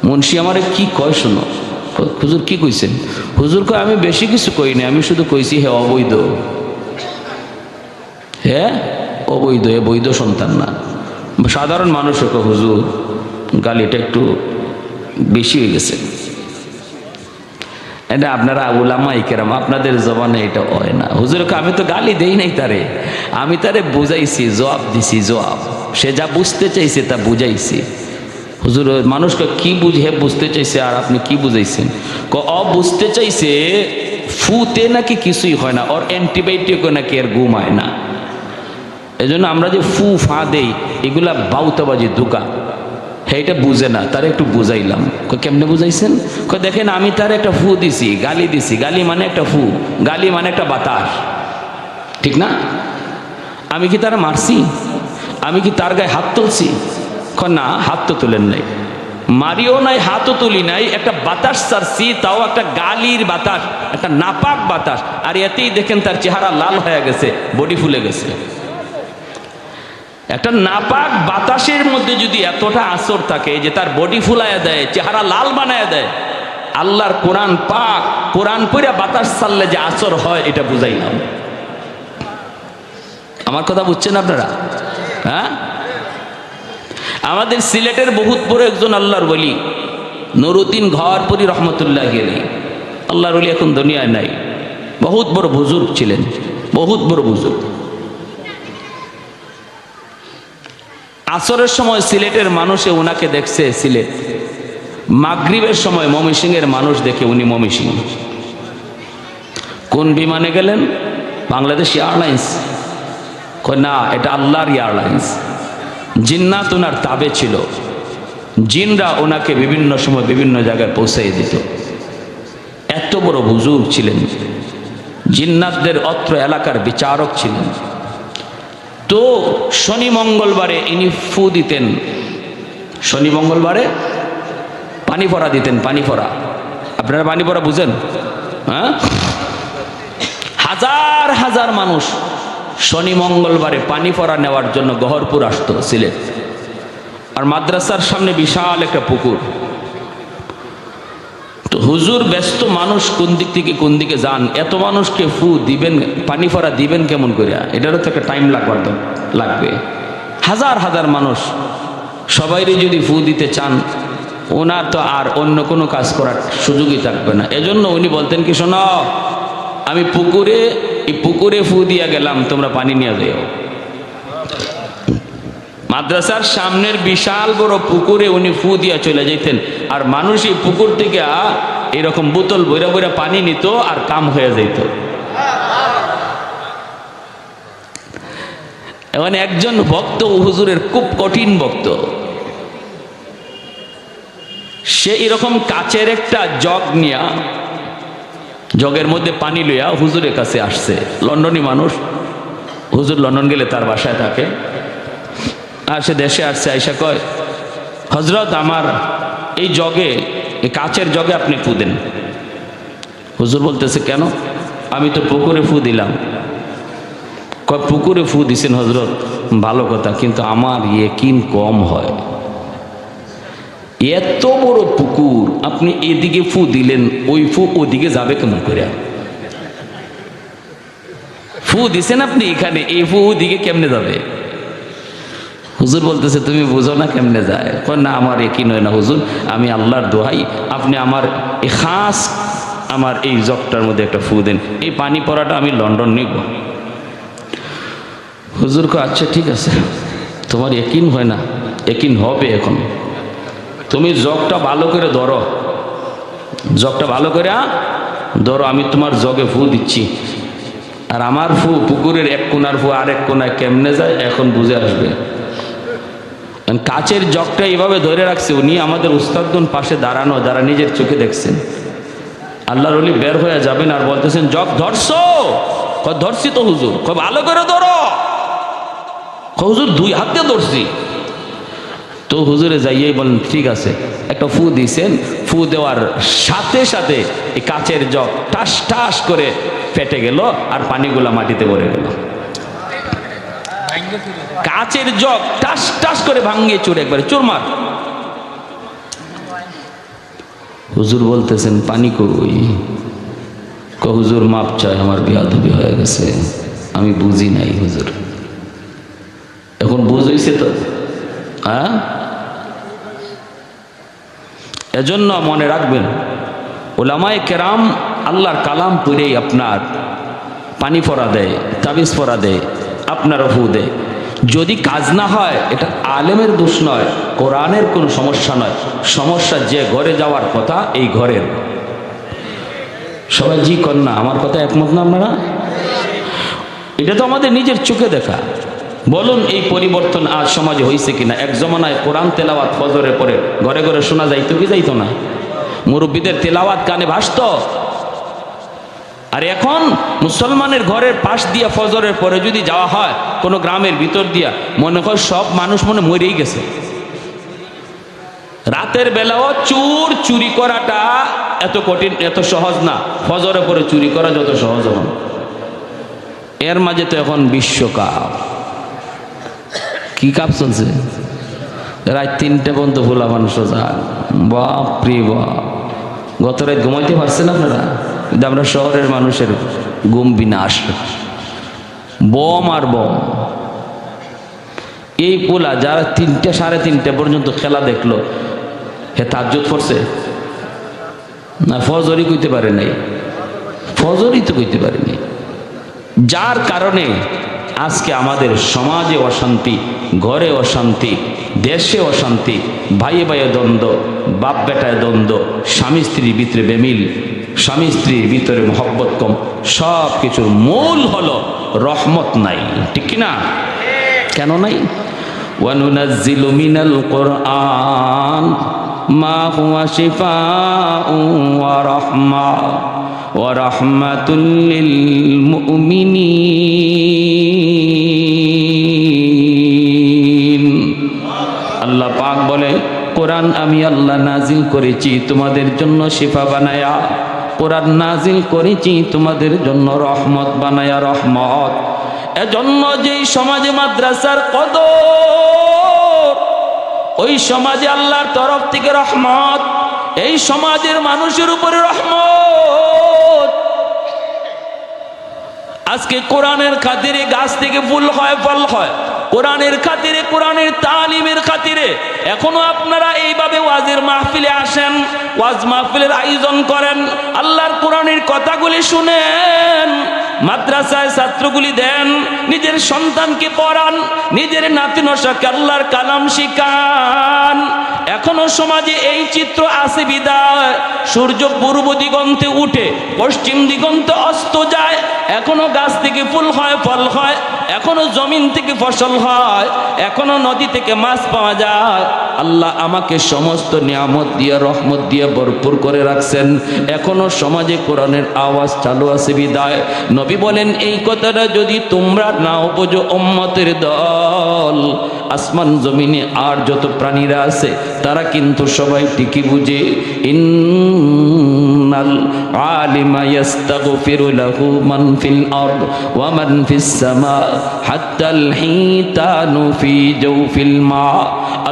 মুন্সি আমারে কি কয় শোনো। হুজুর কি কইছেন? হুজুর কয় আমি বেশি কিছু কইনি, আমি শুধু কইছি হে অবৈধ, হে অবৈধ, এ বৈধ সন্তান না। সাধারণ মানুষও কয় হুজুর গালিটা একটু বেশি হয়ে গেছে। এটা আপনারা উলামা ইকেরাম আপনাদের জবানে এটা হয় না। হুজুরকে আমি তো গালি দেই নাই তারে, আমি তারে বুঝাইছি, জবাব দিছি, জবাব। সে যা বুঝতে চাইছে তা বুঝাইছি। হুজুর মানুষকে কি বুঝে বুঝতে চাইছে আর আপনি কি বুঝাইছেন? বুঝতে চাইছে ফুতে নাকি কিছুই হয় না, ওর অ্যান্টিবায়োটিকও নাকি এর ঘুমায় না। এই জন্য আমরা যে ফু ফা দেই এগুলা বাউতাবাজি ধোঁকা, হ্যাঁ এটা বুঝে না, তার একটু বুঝাইলাম। কেমনে বুঝাইছেন? দেখেন আমি তার একটা ফু দিছি, গালি দিছি। গালি মানে একটা ফু, গালি মানে একটা বাতাস, ঠিক না? আমি কি তারা মারছি? আমি কি তার গায়ে হাত তুলছি? না, হাত তো তুলেন নাই, মারিও নাই, হাতও তুলি নাই, একটা বাতাস ছাড়ছি, তাও একটা গালির বাতাস, একটা নাপাক বাতাস। আর এতেই দেখেন তার চেহারা লাল হয়ে গেছে, বডি ফুলে গেছে। একটা নাপাক বাতাসের মধ্যে যদি এতটা আসর থাকে যে তার বডি ফুলায় দেয়, চেহারা লাল বানায় দেয়, আল্লাহর কোরআন পাক, কোরআন পড়ে বাতাস ছাড়লে যে আসর হয় এটা বুঝাইলাম। আমার কথা বুঝছেন আপনারা? হ্যাঁ, আমাদের সিলেটের বহুত বড় একজন আল্লাহর ওলি নুরুদ্দিন ঘরপুরি রহমতুল্লাহ আলাইহি, আল্লাহর ওলি এখন দুনিয়ায় নাই, বহুত বড় বুজুর্গ ছিলেন, বহুত বড় বুজুর্গ। আসরের সময় সিলেটের মানুষে ওনাকে দেখছে সিলেট, মাগরিবের সময় ময়মনসিংহের মানুষ দেখে উনি ময়মনসিংহ। কোন বিমানে গেলেন? বাংলাদেশ এয়ারলাইন্স। না, এটা আল্লাহর এয়ারলাইন্স। জিন্নাত ওনার তাবে ছিল, জিনরা ওনাকে বিভিন্ন সময় বিভিন্ন জায়গায় পৌঁছাই দিত। এত বড় বুজুর্গ ছিলেন, জিন্নাতদের অত্র এলাকার বিচারক ছিলেন। তো শনি মঙ্গলবারে ইনি ফু দিতেন, শনি মঙ্গলবারে পানি পড়া দিতেন। পানি পড়া, আপনারা পানি পড়া বুঝেন? হ্যাঁ, হাজার হাজার মানুষ শনি মঙ্গলবারে পানি পড়া নেওয়ার জন্য গহরপুর আসতো সিলেট। আর মাদ্রাসার সামনে বিশাল একটা পুকুর। তো হুজুর ব্যস্ত মানুষ, কোন দিক থেকে কোন দিকে যান, এত মানুষকে ফু দিবেন, পানি পড়া দিবেন কেমন করে? এটারও তো একটা টাইম লাগবে। হাজার হাজার মানুষ, সবাইরই যদি ফু দিতে চান, ওনার তো আর অন্য কোনো কাজ করার সুযোগই থাকবে না। এজন্য উনি বলতেন কি, শোনো, আমি পুকুরে ফু দিয়া গেলাম, তোমরা পানি নিয়ে যাও। মাদ্রাসার সামনের বিশাল বড় পুকুরে উনি ফু দিয়া চলে যেতেন, আর মানুষ এই পুকুর থেকে এরকম বোতল বইরা বইরা পানি নিত, আর কাম হয়ে যেত। এখন একজন ভক্ত হুজুরের, খুব কঠিন ভক্ত, সে এরকম কাচের একটা জগ নিয়া, জগের মধ্যে পানি লইয়া হুজুরের কাছে আসছে। লন্ডনী মানুষ, হুজুর লন্ডন গেলে তার বাসায় থাকে। আর সে দেশে আসছে, আইসা কয়, হজরত আমার এই জগে, এই কাচের জগে আপনি ফু দেন। হুজুর বলতেছে, কেন? আমি তো পুকুরে ফু দিলাম। কয়, পুকুরে ফু দিছেন হজরত, ভালো কথা, কিন্তু আমার ইয়াকিন কম হয়। এত বড় পুকুর, আপনি এদিকে ফু দিলেন, ওই ফু ওদিকে যাবে কেমন করে? ফু দিছেন আপনি এখানে, এই ফু ওদিকে কেমনে যাবে? হুজুর বলতেছে, তুমি বুঝো না কেমনে যায়? না, আমার ইয়াকিন হয় না হুজুর, আমি আল্লাহর দোহাই, আপনি আমার খাস আমার এই জগটার মধ্যে একটা ফু দেন, এই পানি পড়াটা আমি লন্ডন নিব। হুজুর কো আচ্ছা ঠিক আছে, তোমার একিন হয় না, একিন হবে এখন। তুমি জগটা ভালো করে ধরো, জগটা ভালো করে ধরো, আমি তোমার জগে ফু দিচ্ছি। আর আমার ফু পুকুরের এক কোনার ফু আরেক কোনায় কেমনে যায় এখন বুঝে আসবে। কাচের জগটা এইভাবে ধরে রাখছে, উনি আমাদের উস্তাদগণ পাশে দাঁড়ানো, যারা নিজের চোখে দেখছেন। আল্লাহর ওলি বের হয়ে যাবেন আর বলতেছেন জগ ধরছো? ধরছি তো হুজুর। ভালো করে ধরো। হুজুর 2 হাত দিয়ে ধরছি। তো হুজুরে যাইয়েই বলেন ঠিক আছে, একটা ফু দিয়েছেন, ফু দেওয়ার সাথে সাথে এই কাচের জগ টাস টাস করে ফেটে গেল আর পানিগুলা মাটিতে পড়ে গেল। কাচের জগ টাস টাস করে ভাঙ্গিয়ে চুর একবারে চুরমার। হুজুর বলতেছেন পানি কই? হুজুর মাপ চাই, আমার বেয়াদবি হয়ে গেছে, আমি বুঝি নাই হুজুর। এখন বুঝেছে তো, হ্যাঁ? এজন্য মনে রাখবেন, ওলামায়ে কেরাম আল্লাহর কালাম পড়েই আপনার পানি পড়া দেয়, তাবিজ পড়া দেয়, আপনারও ফু দেয়। যদি কাজ না হয় এটা আলেমের দোষ নয়, কোরআনের কোনো সমস্যা নয়, সমস্যা যে ঘরে যাওয়ার কথা এই ঘরের। সবাই জি কর না, আমার কথা একমত না আপনারা? এটা তো আমাদের নিজের চোখে দেখা। বলুন এই পরিবর্তন আজ সমাজে হয়েছে কিনা? এক জমানায় কোরআন তেলাওয়াত ফজরের পরে ঘরে ঘরে শোনা যাইতো কি যাইতো না? মুরব্বীদের তেলাওয়াত কানে ভাসত। আর এখন মুসলমানের ঘরের পাশ দিয়া ফজরের পরে যদি যাওয়া হয় কোনো গ্রামের ভিতর দিয়া, মনে হয় সব মানুষ মনে মরেই গেছে। রাতের বেলাও চুরি করাটা এত কঠিন, এত সহজ না। ফজরের পরে চুরি করা যত সহজ হন, এর মাঝে তো এখন বিশ্বকাপ। কি কাপ চলছে? রাত 3টে পর্যন্ত ভোলা মানুষ যান, বাপরে বাপ। গত রাত ঘুমাইতে পারছেন আপনারা? কিন্তু আমরা শহরের মানুষের ঘুম বিনাশ, বম আর বম। এই পোলা যারা 3টে সাড়ে 3টে পর্যন্ত খেলা দেখলো, হে তাজ্জুদ পড়ছে না? ফজরই কইতে পারে নাই, ফজরই তো কইতে পারে নাই। যার কারণে আজকে আমাদের সমাজে অশান্তি, ঘরে অশান্তি, দেশে অশান্তি, ভাইয়ে ভাইয়ে দ্বন্দ্ব, বাপ বেটায় দ্বন্দ্ব, স্বামী স্ত্রীর ভিতরে বেমিল, স্বামী স্ত্রীর ভিতরে মহব্বত কম। সব কিছুর মূল হলো রহমত নাই, ঠিক কিনা? কেন নাই? ওয়ানুনাজ্জিলু মিনাল কুরআন মা হুয়া শিফাউন ওয়া রাহমা ওয়া রাহমাতুল লিল মুমিনিন। আল্লাহ পাক বলে, কোরআন আমি আল্লাহ নাজিল করেছি তোমাদের জন্য শিফা বানায়া, কোরআন নাজিল করেছি তোমাদের জন্য রহমত বানায়া, রহমত। এজন্য যেই সমাজে মাদ্রাসার কদর, ওই সমাজে আল্লাহর তরফ থেকে রহমত, এই সমাজের মানুষের উপরে রহমত। আজকে কোরআনের খাতিরে গাছ থেকে ফুল হয়, ফল হয়, কোরআনের খাতিরে, কোরআনের তালিমের খাতিরে এখনো আপনারা এইভাবে ওয়াজের মাহফিলে আসেন, ওয়াজ মাহফিলের আয়োজন করেন, আল্লাহর কোরআনের কথাগুলি শুনেন, মাদ্রাসায় ছাত্রগুলি দেন, নিজের সন্তানকে পড়ান, নিজের নাতি নসাকে আল্লাহর কালাম শিখান। এখনো সমাজে এই চিত্র আছে বিদায় সূর্য পূর্ব দিগন্তে উঠে পশ্চিম দিগন্তে অস্ত যায়, এখনো গাছ থেকে ফুল হয়, ফল হয়, এখনো জমিন থেকে ফসল হয়, এখনো নদী থেকে মাছ পাওয়া যায়। আল্লাহ আমাকে সমস্ত নিয়ামত দিয়ে, রহমত দিয়ে ভরপুর করে রাখছেন। এখনো সমাজে কোরআনের আওয়াজ চালু আছে বিদায় নবী বলেন, এই কথাটা যদি তোমরা নাও বোঝো উম্মতের দল, আসমান জমিনে আর যত প্রাণীরা আছে তারা কিন্তু সবাই ঠিকই বুঝে। ইন্নাল আলিমা ইস্তাগফিরু লাহু মান ফিল আরদ ওয়া মান ফিস সামা হাত্তাল হিতানু ফি জাওফিল মা।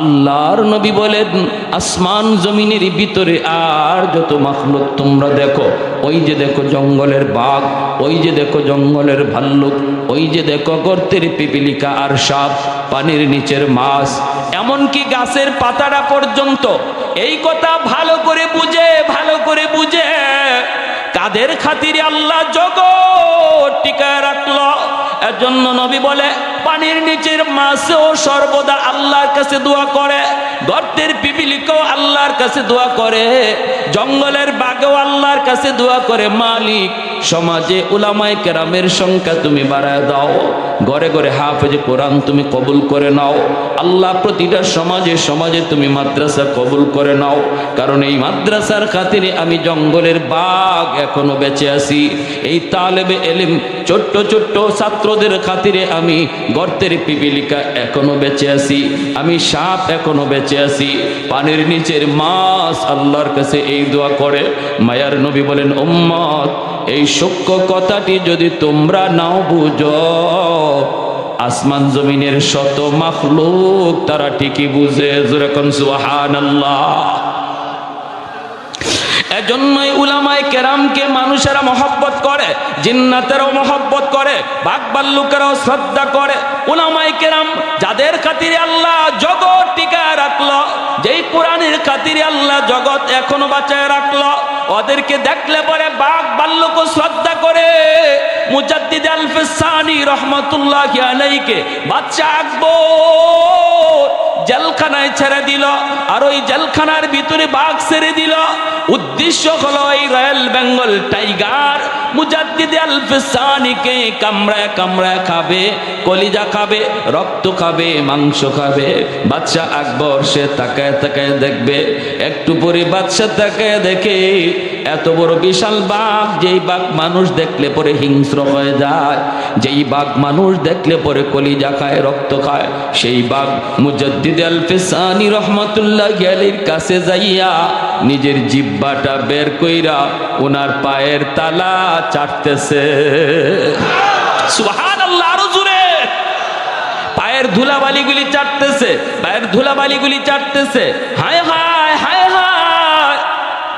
আল্লাহর নবী বলেন, আসমান জমিনের ভিতরে আর যত মাখলুক তোমরা দেখো, ওই যে দেখো জঙ্গলের বাঘ, ওই যে দেখো জঙ্গলের ভাল্লুক, ওই যে দেখো গর্তের পিপিলিকা আর সাপ, পানির নিচের মাছ, এমনকি গাছের পাতাটা পর্যন্ত এই কথা ভালো করে বুঝে কাদের খাতিরে আল্লাহ জগৎ টিকায় রাখলো। এজন্য নবী বলে পানির নিচের মাছও সর্বদা আল্লাহর কাছে দোয়া করে, গর্তের পিপিলিকাও আল্লাহর কাছে দোয়া করে, জঙ্গলের বাঘেও আল্লাহর কাছে দোয়া করে। মালিক, সমাজে উলামায়ে কেরামের সংখ্যা তুমি বাড়ায় দাও, ঘরে ঘরে হাফেজে কোরআন তুমি কবুল করে নাও। আল্লাহ প্রতিটা সমাজে সমাজে তুমি মাদ্রাসা কবুল করে নাও, কারণ এই মাদ্রাসার খাতিরে আমি জঙ্গলের বাঘ এখনো বেঁচে আছি, এই তালেবে এলিম ছোট্ট ছোট্ট ছাত্রদের খাতিরে আমি গর্তের পিপিলিকা এখনো বেঁচে আছি, আমি সাপ এখনো বেঁচে আছি। পানির নিচের মাছ আল্লাহর কাছে এই দোয়া করে। মায়ার নবী বলেন, উম্মত, এই সূক্ষ্ম কথাটি যদি তোমরা নাও বুঝো, আসমান জমিনের শত মাখলুক তারা ঠিকই বুঝে। জোরে কোন সুবহানাল্লাহ। এজন্যই উলামায়ে কেরামকে মানুষেরা মহব্বত করে, জিন্নাতেরাও মহব্বত করে, বাঘ ভাল্লুকেরাও শ্রদ্ধা করে। উলামায়ে কেরাম যাদের খাতিরে আল্লাহ জগৎ টিকায় রাখলো, যেই কোরআনের খাতিরে আল্লাহ জগৎ এখনো বাঁচায় রাখলো, ওদেরকে দেখলে পরে বাঘ ভাল্লুকও শ্রদ্ধা করে। মুজাদ্দিদ আল-ফিসানি রহমাতুল্লাহি আলাইহিকে বাদশা আকবর জেলখানায় ছেড়ে দিল, আর ওই জেলখানার ভিতরে বাঘ ছেড়ে দিল। উদ্দেশ্য হলো এই রয়্যাল বেঙ্গল টাইগার মুজাদ্দিদ আল-ফিসানিকে কামড়ায় কামড়ায় খাবে, কলিজা খাবে, রক্ত খাবে, মাংস খাবে। বাদশা আকবর সে তাকায় তাকায় দেখবে, একটু পরে বাদশা তাকায় দেখে এত বড় বিশাল বাঘ, যেই বাঘ মানুষ দেখলে পরে হিংস্র হয়ে যায়, যেই বাঘ মানুষ দেখলে পরে কলিজা খায়, রক্ত খায়, সেই বাঘ মুজাদ্দিদ আল-ফিসানি রাহমাতুল্লাহি আলাইহির কাছে যাইয়া নিজের জিহ্বাটা বের কইরা ওনার পায়ের তালা চাটতেছে। সুবহানাল্লাহ, আরো জোরে। পায়ের ধুলাবালিগুলি চাটতেছে, পায়ের ধুলাবালিগুলি চাটতেছে। হায় হায় হায় হায়।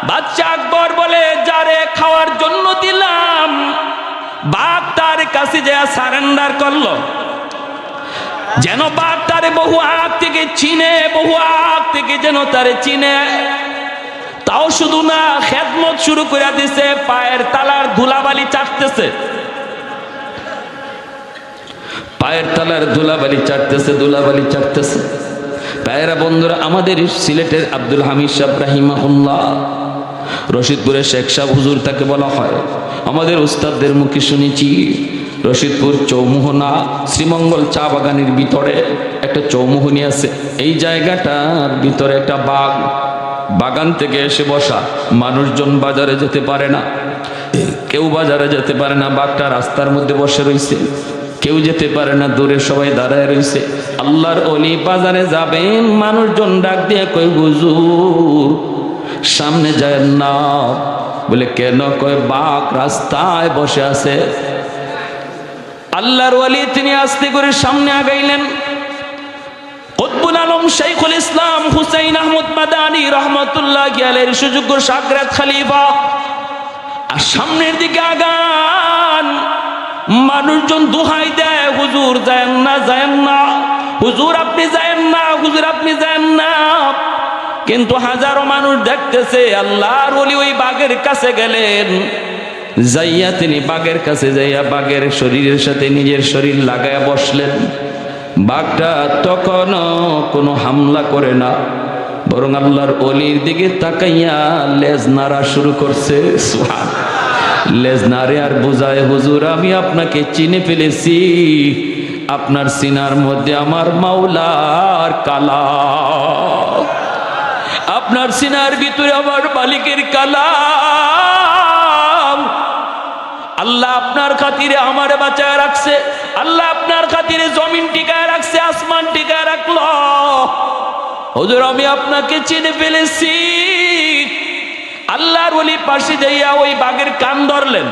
বাদশা আকবর বলে, যারে খাওয়ার জন্য দিলাম, বাঘ তার কাছে যা সারেন্ডার করলো, যেন বাঘ তারে বহু আগ থেকে চিনে, বহু আগ থেকে যেন তারে চিনে। তাও শুধু না, খেদমত শুরু করে দিছে, পায়ের তালার ধুলাবালি চাটতেছে, পায়ের তালার ধুলাবালি চাটতেছে, ধুলাবালি চাটতেছে। ভাইয়েরা বন্ধুরা, আমাদের সিলেটের আব্দুল হামিদ সাহেব রাহিমাহুল্লাহ, রশিদপুরের শেখ সাহেব হুজুর তাকে বলা হয়। আমাদের উস্তাদদের মুখে শুনেছি, রশিদপুর চৌমুহনা শ্রীমঙ্গল চা বাগানের ভিতরে একটা চৌমুহনী আছে, এই জায়গাটার ভিতরে একটা বাঘ বাগান থেকে এসে বসা। মানুষজন বাজারে যেতে পারে না, কেউ বাজারে যেতে পারে না, বাঘটা রাস্তার মধ্যে বসে রয়েছে, কেউ যেতে পারে না, দূরে সবাই দাঁড়ায় রয়েছে। আল্লাহর ওলি বাজারে যাবেন, মানুষজন ডাক দিয়ে কই, হুজুর সামনে যায় না। বলে কেন? কয় বাঘ রাস্তায় বসে আছে। আল্লাহর ওলি তিনি আস্তে করে সামনে আগাইলেন। কুতবুল আলম শাইখুল ইসলাম হুসাইন আহমদ মাদানী রহমাতুল্লাহি আলাইহির সুযোগ্য শাগরেদ খলিফা, আর সামনের দিকে আগান। মানুষজন দোহাই দেয়, হুজুর যায়েন না, যায়েন না, হুজুর আপনি যায়েন না, হুজুর আপনি যায়েন না। কিন্তু হাজারো মানুষ দেখতেছে। আল্লাহর ওলি ওই বাঘের কাছে গেলেন, যাইয়া তিনি বাঘের কাছে যাইয়া বাঘের শরীরের সাথে নিজের শরীর লাগায়া বসলেন। বাঘটা তখনও কোনো হামলা করে না, বরং আল্লাহর ওলির দিকে তাকাইয়া লেজ নাড়া শুরু করছে। লেজ নাড়ে আর বোঝায়, হুজুর আমি আপনাকে চিনে ফেলেছি, আপনার সিনার মধ্যে আমার মাওলার কালা, আপনার সিনার ভিতরে আমার মালিকের কালা। আল্লাহ আপনার খাতিরে আমার বাঁচায় রাখছে, আল্লাহ আপনার খাতিরে জমিন টিকায় রাখছে, আসমান টিকায় রাখলো। হুজুর আমি আপনাকে চিনে ফেলেছি। আল্লাহর ওলি পাশে যাইয়া ওই বাঘের কান ধরলেন,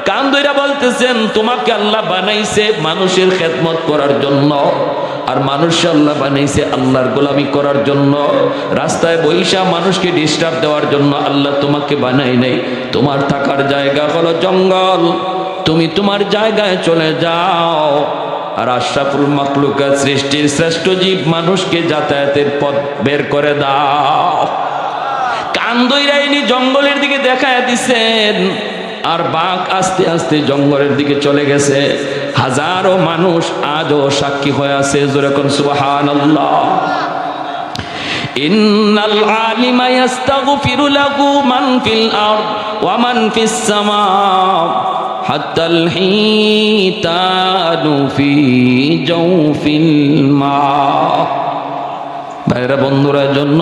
কান ধইরা বলতেছেন, তোমাকে আল্লাহ বানাইছে মানুষের খেদমত করার জন্য, আর মানুষ আল্লাহ বানাইছে আল্লাহর গোলামি করার জন্য। রাস্তায় বৈশা মানুষকে ডিস্টার্ব দেওয়ার জন্য আল্লাহ তোমাকে বানাই নাই। তোমার থাকার জায়গা হলো জঙ্গল, তুমি তোমার জায়গায় চলে যাও। আর আশরাফুল মাখলুকাত সৃষ্টির শ্রেষ্ঠ জীব মানুষকে যাতায়াতের পথ বের করে দাও। কান ধইরা ইনি জঙ্গলের দিকে দেখায় দিছেন। আর বাঘ আস্তে আস্তে জঙ্গলের দিকে চলে গেছে। হাজারো মানুষ আজও সাক্ষী হয়ে আছে। জোরে কোন সুবহানাল্লাহ। ইন্নাল আলিমা ইস্তাগফিরু লাহু মান ফিল আরদ ওয়া মান ফিস সামা হাত্তাল হিতানু ফি জাওফিল মা। ভাইরা বন্ধুরা, জন্য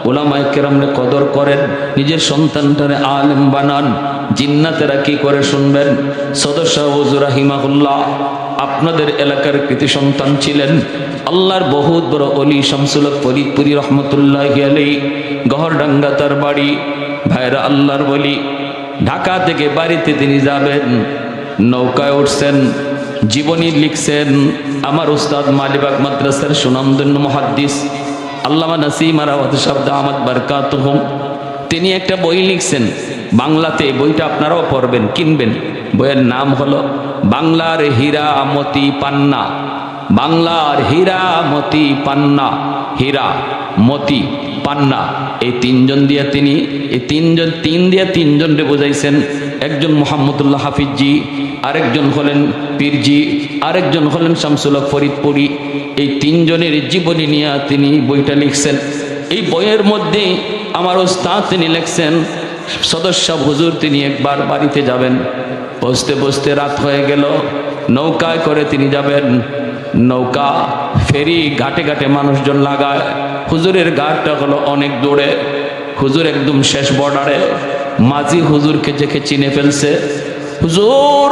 উলামায়ে কেরামরে কদর করেন, নিজের সন্তানটারে আলেম বানান। জিন্নাতেরা কি করে শুনবেন। সদস্য হুজুর রাহিমাহুল্লাহ আপনাদের এলাকার কৃতি সন্তান ছিলেন। আল্লাহর বহুত বড় অলি শামসুল হক ফরিদপুরি রহমতুল্লাহি আলাইহি, গহরডাঙ্গা তার বাড়ি। ভাইরা আল্লাহর বলি, ঢাকা থেকে বাড়িতে তিনি যাবেন, নৌকায় উঠছেন, জীবনী লিখছেন। আমার উস্তাদ মালিবাগ মাদ্রাসার সুনামধন্য মুহাদ্দিস আল্লামা নাসিম আরাওয়াত শব্দ আহমদ বারকাতুহুম, তিনি একটা বই লিখছেন বাংলাতে। বইটা আপনারাও পড়বেন, কিনবেন। বইয়ের নাম হলো বাংলার হীরা মতি পান্না। বাংলার হীরা মতি পান্না। হীরা মতি পান্না, এই তিনজন দিয়ে তিনি তিনজনরে বোঝাইছেন। একজন মুহাম্মদুল্লাহ হাফিজি, আরেকজন হলেন পীরজি, আরেকজন হলেন শামসুল হক ফরিদপুরি। এই তিনজনের জীবনী নিয়ে তিনি বইটা লিখছেন। এই বইয়ের মধ্যে আমার ওস্তাদ তিনি লিখছেন, সদস্য হুজুর তিনি একবার বাড়িতে যাবেন, বসতে বসতে রাত হয়ে গেল, নৌকায় করে তিনি যাবেন। নৌকা ফেরি ঘাটে ঘাটে মানুষজন লাগায়। হুজুরের ঘাটটা হলো অনেক দূরে, হুজুর একদম শেষ বর্ডারে। মাঝি হুজুরকে দেখে চিনে ফেলছে। হুজুর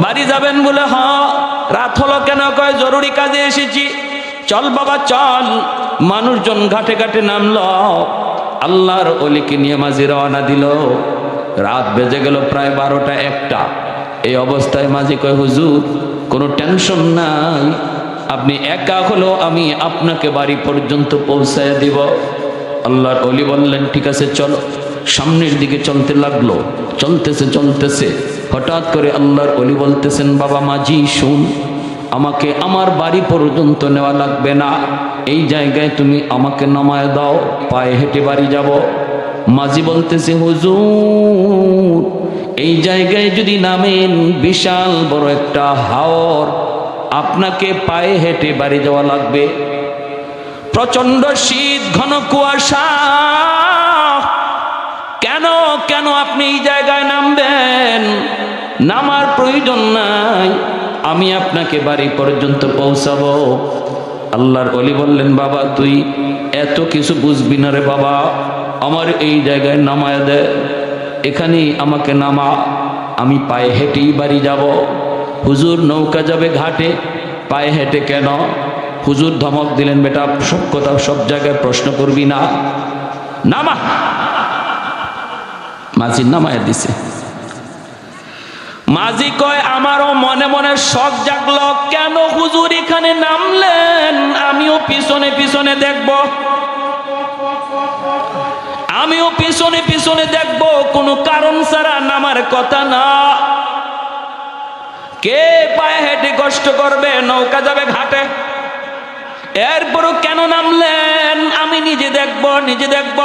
বাড়ি যাবেন বলে, হ্যাঁ। রাত হলো কেন? কয় জরুরি কাজে এসেছি। চল বাবা চল। মানুষজন ঘাটে ঘাটে নামলো, আল্লাহর অলিকে নিয়ে মাঝি রওনা দিল। রাত বেজে গেল প্রায় 12টা 1টা। এই অবস্থায় মাঝি কয়, হুজুর কোনো টেনশন নাই, আপনি একা হলেও আমি আপনাকে বাড়ি পর্যন্ত পৌঁছায় দিব। আল্লাহর অলি বললেন, ঠিক আছে চলো। সামনের দিকে চলতে লাগলো, চলতেছে। হঠাৎ করে আল্লাহর অলি বলতেছেন, বাবা মাঝি শুন, আমাকে আমার বাড়ি পর্যন্ত নেওয়া লাগবে না, এই জায়গায় তুমি আমাকে নামায় দাও, পায়ে হেঁটে বাড়ি যাব। মাঝি বলতেছে, হুজুর এই জায়গায় যদি নামেন, বিশাল বড় একটা হাওর, আপনাকে পায়ে হেঁটে বাড়ি যাওয়া লাগবে। প্রচন্ড শীত, ঘন কুয়াশা। কেন আপনি এই জায়গায় নামবেন? নামার প্রয়োজন নাই, আমি আপনাকে বাড়ি পর্যন্ত পৌঁছাবো। আল্লাহর ওলি বললেন, বাবা তুই এত কিছু বুঝবি না রে বাবা, আমার এই জায়গায় নামায় দে, এখানেই আমাকে নামা, আমি পায়ে হেঁটেই বাড়ি যাব। হুজুর নৌকা যাবে ঘাটে, পায়ে হেঁটে কেন? হুজুর ধমক দিলেন, বেটা সব কথা সব জায়গায় প্রশ্ন করবি না, নামা। মাঝি নামায় দিছে। মাঝি কয়, আমারও মনে মনে শখ জাগলো, কেন হুজুর এখানে নামলেন? আমিও পিছনে পিছনে দেখব, কোনো কারণ ছাড়া নামার কথা না। কে পায়ে হেঁটে কষ্ট করবে? নৌকা যাবে ঘাটে। এরপরও কেন নামলেন? আমি নিজে দেখব।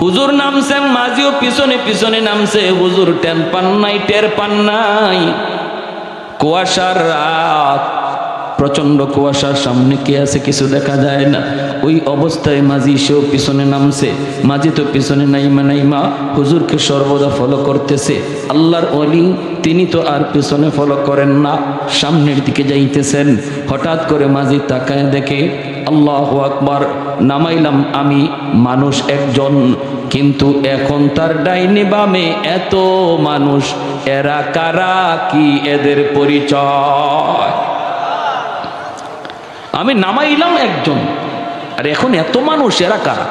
হুজুর নামছেন, মাঝিও পিছনে পিছনে নামছে। হুজুর টের পান নাই। কুয়াশার রাত, প্রচন্ড কুয়াশার, সামনে কে আছে কিছু দেখা যায় না। ওই অবস্থায় মাঝি সেও পিছনে নামছে। মাঝি তো পিছনে নাইমা হুজুরকে সর্বদা ফলো করতেছে। আল্লাহর ওলি তিনি তো আর পিছনে ফলো করেন না, সামনের দিকে যাইতেছেন। হঠাৎ করে মাঝি তাকায় দেখে, আল্লাহু আকবার, নামাইলাম আমি মানুষ একজন, কিন্তু এখন তার ডাইনে বামে এত মানুষ, এরা কারা, কি এদের পরিচয়? আমি নামাইলাম একজন, আর এখন এত মানুষ, এরা কারা?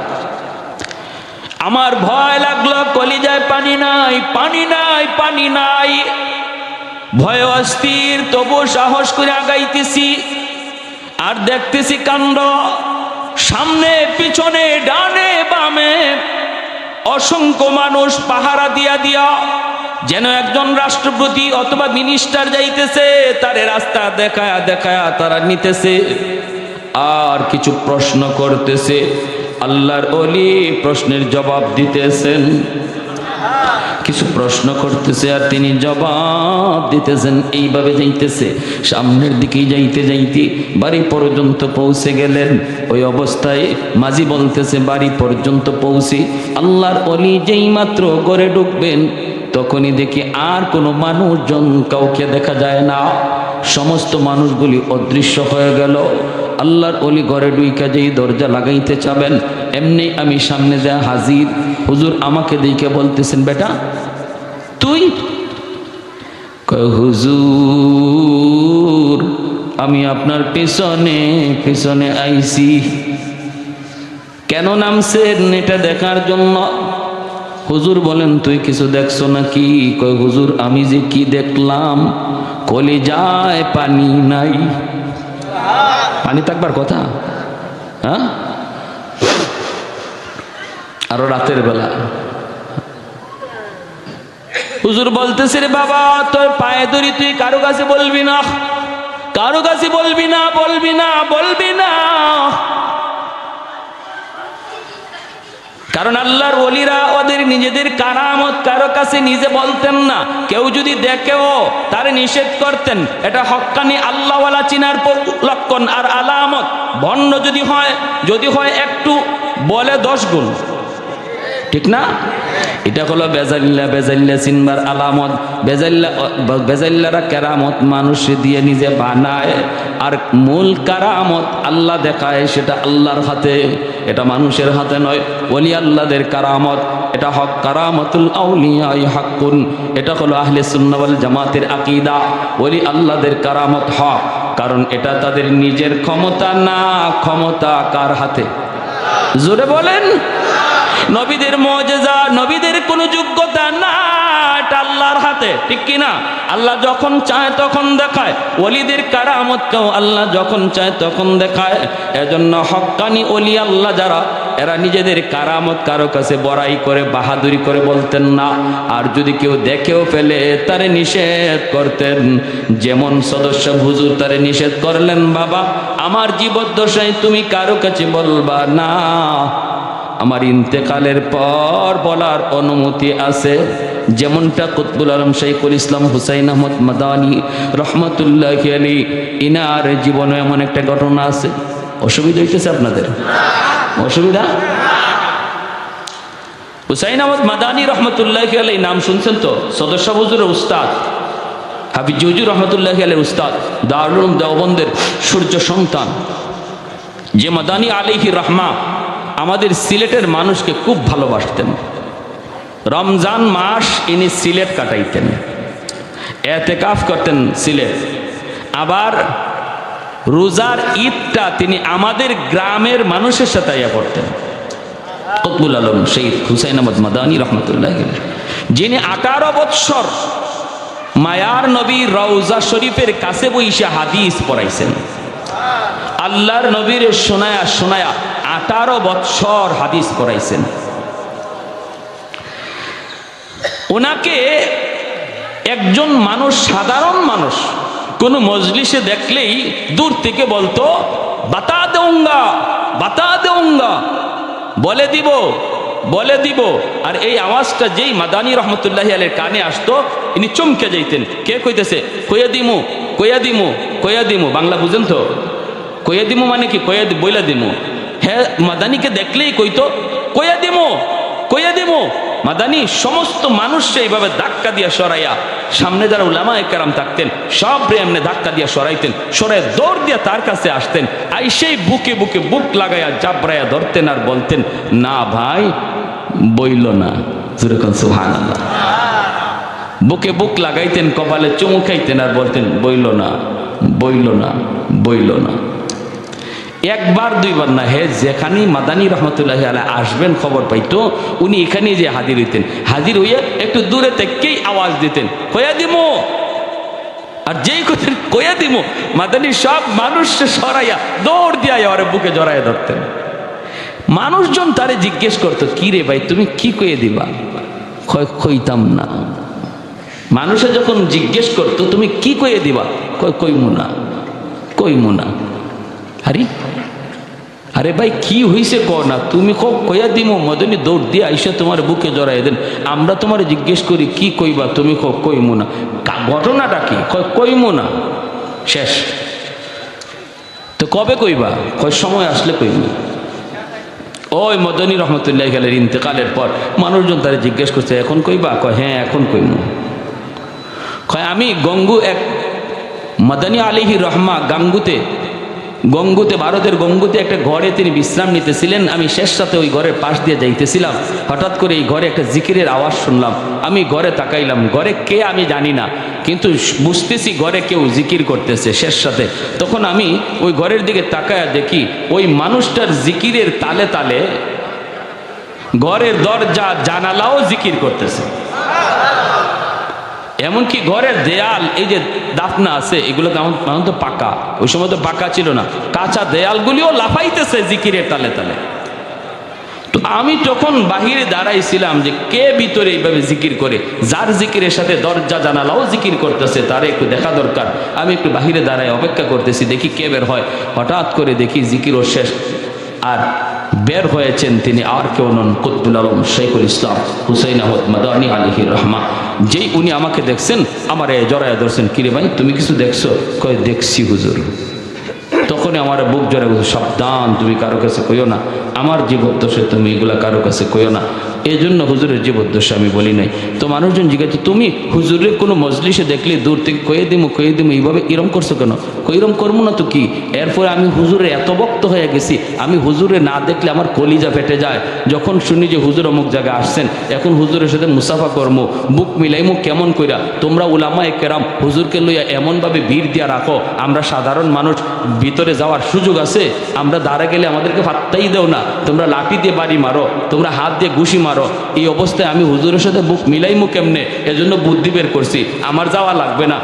আমার ভয় লাগলো, কলিজায় পানি নাই। ভয় অস্থির, তবু সাহস করে আগাইতেছি। আর দেখতেছি কাণ্ড, সামনে পিছনে ডানে বামে অসংখ্য মানুষ পাহারা দিয়া যেন একজন রাষ্ট্রপতি অথবা মিনিস্টার যাইতেছে, তারে রাস্তা দেখায়া তারা নিতেছে আর কিছু প্রশ্ন করতেছে। আল্লাহর ওলি প্রশ্নের জবাব দিতেছেন। কিছু প্রশ্ন করতেছে আর তিনি জবাব দিতেছেন। এইভাবে যাইতেছে, সামনের দিকেই যাইতে যাইতে বাড়ি পর্যন্ত পৌঁছে গেলেন। ওই অবস্থায় মাঝি বলতেছে, বাড়ি পর্যন্ত পৌঁছি আল্লাহর ওলি যেই মাত্র ঘরে ঢুকবেন তখনই দেখি আর কোনো মানুষজন কাউকে দেখা যায় না, সমস্ত মানুষগুলি অদৃশ্য হয়ে গেল। আল্লাহর ওলি ঘরে ঢুইকা যেই দরজা লাগাইতে চাবেন এমনি আমি সামনে যা হাজির। হুজুর আমাকে দেখে বলতেছেন, বেটা তুই? কয়, হুজুর আমি আপনার পেছনে পেছনে আইছি। কেন নামছেন? এটা দেখার জন্য। হুজুর বলেন, তুই কিছু দেখছো নাকি? কয়, হুজুর আমি যে কি দেখলাম, কলিজায় পানি নাই। পানি থাকবার কথা, হ্যাঁ? আরো রাতের বেলা হুজুর বলতেছে, রে বাবা তোর পায়ে ধরি, তুই কারো কাছে বলবি না, কারো কাছে বলবি না, বলবি না, বলবি না। কারণ আল্লাহর ওলিরা ওদের নিজেদের কারামত কারো কাছে নিজে বলতেন না। কেউ যদি দেখেও তার নিষেধ করতেন। এটা হক্কানি আল্লাহওয়ালা চিনার লক্ষণ আর আলামত। ভণ্ড যদি হয় একটু বলে 10 গুণ, ঠিক না? এটা হলো বেজাল্লা চিনবার আলামত। বেজাল্লারা কেরামত মানুষ দিয়ে নিজে বানায়, আর মূল কারামত আল্লাহ দেখায়, সেটা আল্লাহর হাতে, এটা মানুষের হাতে নয়। ওলি আল্লাহদের কারামত, এটা হক কারামতুল আউলিয়া হাক্কুন। এটা হলো আহলে সুন্নাহ ওয়াল জামাতের আকীদা। ওলি আল্লাহদের কারামত হক, কারণ এটা তাদের নিজের ক্ষমতা না, ক্ষমতা কার হাতে? জোরে বলেন। নবীদের মুজিজা, নবীদের কোনো যোগ্যতা না, এটা আল্লাহর হাতে, ঠিক কি না? আল্লাহ যখন চায় তখন দেখায়। ওলিদের কারামতকেও আল্লাহ যখন চায় তখন দেখায়। এজন্য হক্কানি ওলি আল্লাহ যারা, এরা নিজেদের কারামত কারো কাছে বড়াই করে বাহাদুরি করে বলতেন না। আর যদি কেউ দেখেও ফেলে তারে নিষেধ করতেন। যেমন সদস্য হুজুর তারে নিষেধ করলেন, বাবা আমার জীবদ্দশায় তুমি কারো কাছে বলবা না, আমার ইন্তেকালের পর বলার অনুমতি আছে। যেমনটা কুতবুল আলম শাইখুল ইসলাম হুসাইন আহমদ মাদানী রহমতুল্লাহি আলাইহি, ইনার জীবনে এমন একটা ঘটনা আছে। অসুবিধা হইতেছে আপনাদের? অসুবিধা? হুসাইন আহমদ মাদানী রহমতুল্লাহি আলাইহি নাম শুনছেন তো? সদস্য হুজুরের উস্তাদ, হাফিজ হুজুর রহমতুল্লাহি আলাইহি উস্তাদ, দারুল উলুম দেওবন্দের সূর্য সন্তান। যে মাদানী আলাইহি রহমা আমাদের সিলেটের মানুষকে খুব ভালোবাসতেন। রমজান মাস ইনি সিলেট কাটাইতেন, এতেকাফ করতেন সিলেট। আবার রোজার ঈদটা তিনি আমাদের গ্রামের মানুষের সাথে ইয়া করতেন। কুতবুল আলম শহীদ হুসাইন আহমদ মাদানী রহমতুল্লাহ, যিনি 18 বৎসর মায়ার নবী রওজা শরীফের কাছে বইসা হাদিস পড়াইছেন। আল্লাহর নবীর শোনায়া শোনায়া 18 বৎসর হাদিস পড়াইছেন। ওনাকে একজন মানুষ, সাধারণ মানুষ, কোন মজলিসে দেখলেই দূর থেকে বলতো, বাতা দেউঙ্গা, বাতা দেউঙ্গা, বলে দিব, বলে দিব। আর এই আওয়াজটা যেই মাদানী রহমতুল্লাহি আলাইহির কানে আসতো, ইনি চমকে যাইতেন। কে কইতেছে? কইয়া দিমু, কইয়া দিমু, কইয়া দিমু। বাংলা বুঝেন তো? কইয়া দিমু মানে কি? কইয়া বইলা দিমু। হ্যাঁ, মাদানীকে দেখলেই কইতো কইয়া দিমু, কইয়া দিমু। মাদানী সমস্ত মানুষকে এইভাবে ধাক্কা দিয়া সরাইয়া, সামনে যারা উলামায়ে কেরাম থাকতেন সব এমনি ধাক্কা দিয়া সরাইতেন, সরাই দৌড় দিয়া তার কাছে আসতেন। আইসেই বুকে বুকে বুক লাগাইয়া জাবরাইয়া ধরতেন আর বলতেন, না ভাই বইল না। যেরকম সুবহানাল্লাহ। বুকে বুক লাগাইতেন, কপালে চুমু খাইতেন আর বলতেন, বইল না, বইল না, বইল না। একবার দুইবার না, হে যেখানেই মাদানী রহমতুল্লাহি আলাইহি আসবেন খবর পাইতো, উনি এখানেই যে হাজির হইতেন। হাজির হইয়া একটু দূরে থেকেই আওয়াজ দিতেন, কয়া দিমু। আর যেই কথা কয়া দিমু, মাদানী সব মানুষ সরাইয়া দৌড় দিয়া ওরে বুকে জড়াইয়া ধরতেন। মানুষজন তারে জিজ্ঞেস করতো, কি রে ভাই তুমি কি কয়ে দিবা? কইতাম না। মানুষে যখন জিজ্ঞেস করতো তুমি কি কয়ে দিবা, কইমু না, কইমু না। আরে আরে ভাই কি হয়েছে ক না, তুমি কয়া দিমো মদনী দৌড় দিয়ে আইসা তোমার বুকে জড়াই দেন, আমরা তোমার জিজ্ঞেস করি কি কইবা, তুমি কইমো না, ঘটনাটা কি, কইমো না, শেষ। তো কবে কইবা, কয় সময় আসলে কইমো। ওই মদনী রহমতুল্লাহ আলাইহির ইন্তেকালের পর মানুষজন তারা জিজ্ঞেস করছে এখন কইবা, কয় হ্যাঁ এখন কইমো। কয় আমি গঙ্গু এক মদনী আলাইহি রহমা গঙ্গুতে ভারতের গঙ্গুতে একটা ঘরে তিনি বিশ্রাম নিতেছিলেন, আমি শেষ সাথে ওই ঘরের পাশ দিয়ে যাইতেছিলাম, হঠাৎ করে এই ঘরে একটা জিকিরের আওয়াজ শুনলাম, আমি ঘরে তাকাইলাম, ঘরে কে আমি জানি না, কিন্তু বুঝতেছি ঘরে কেউ জিকির করতেছে শেষ সাথে। তখন আমি ওই ঘরের দিকে তাকায়া দেখি ওই মানুষটার জিকিরের তালে তালে ঘরের দরজা জানালাও জিকির করতেছে, এমনকি ঘরের দেয়াল, এই যে দাফনা আছে এগুলো তেমন তো পাকা, ওই সময় তো পাকা ছিল না, কাঁচা দেয়ালগুলিও লাফাইতেছে জিকিরের তালে তালে। তো আমি তখন বাহিরে দাঁড়াইছিলাম যে কে ভিতরে এইভাবে জিকির করে, যার জিকিরের সাথে দরজা জানালাও জিকির করতেছে তারে একটু দেখা দরকার। আমি একটু বাহিরে দাঁড়াই অপেক্ষা করতেছি, দেখি কে বের হয়। হঠাৎ করে দেখি জিকিরও শেষ, আর বের হয়েছেন তিনি আর কেউ নন, কুতুবুল আলম শেখুল ইসলাম হুসাইন আহমদ মাদানী আলাইহির রহমা। যেই উনি আমাকে দেখছেন আমার জড়ায় ধরছেন, কিরে ভাই তুমি কিছু দেখছো? কয় দেখছি হুজুর। তখনই আমার বুক জড়ায় বলছে সাবধান, তুমি কারো কাছে কইও না, আমার জীবদ্দশে তুমি এগুলা কারো কাছে কইও না। এই জন্য হুজুরের জীবদ্দশে আমি বলি নাই। তো মানুষজন জিজ্ঞাসা তুমি হুজুরের কোনো মজলিসে দেখলে দূর থেকে কয়ে দিমু এইভাবে এরম করছো কেন? কইরম করবো না তো কি। এরপরে আমি হুজুরে এত ভক্ত হয়ে গেছি, আমি হুজুরে না দেখলে আমার কলিজা ফেটে যায়। যখন শুনি যে হুজুর অমুক জায়গায় আসছেন, এখন হুজুরের সাথে মুসাফা করবো, বুক মিলাইমু কেমন কইরা। তোমরা উলামায়ে কেরাম হুজুরকে লইয়া এমনভাবে ভিড় দিয়া রাখো, আমরা সাধারণ মানুষ ভিতরে যাওয়ার সুযোগ আছে, আমরা দাঁড়া গেলে আমাদেরকে পাত্তাই দেও না, তোমরা লাঠি দিয়ে বাড়ি মারো, তোমরা হাত দিয়ে ঘুষি মারো। এই অবস্থায় আমি হুজুরের সাথে বুক মিলাইমু কেমনে? এজন্য বুদ্ধি বের করছি, আমার যাওয়া লাগবে না।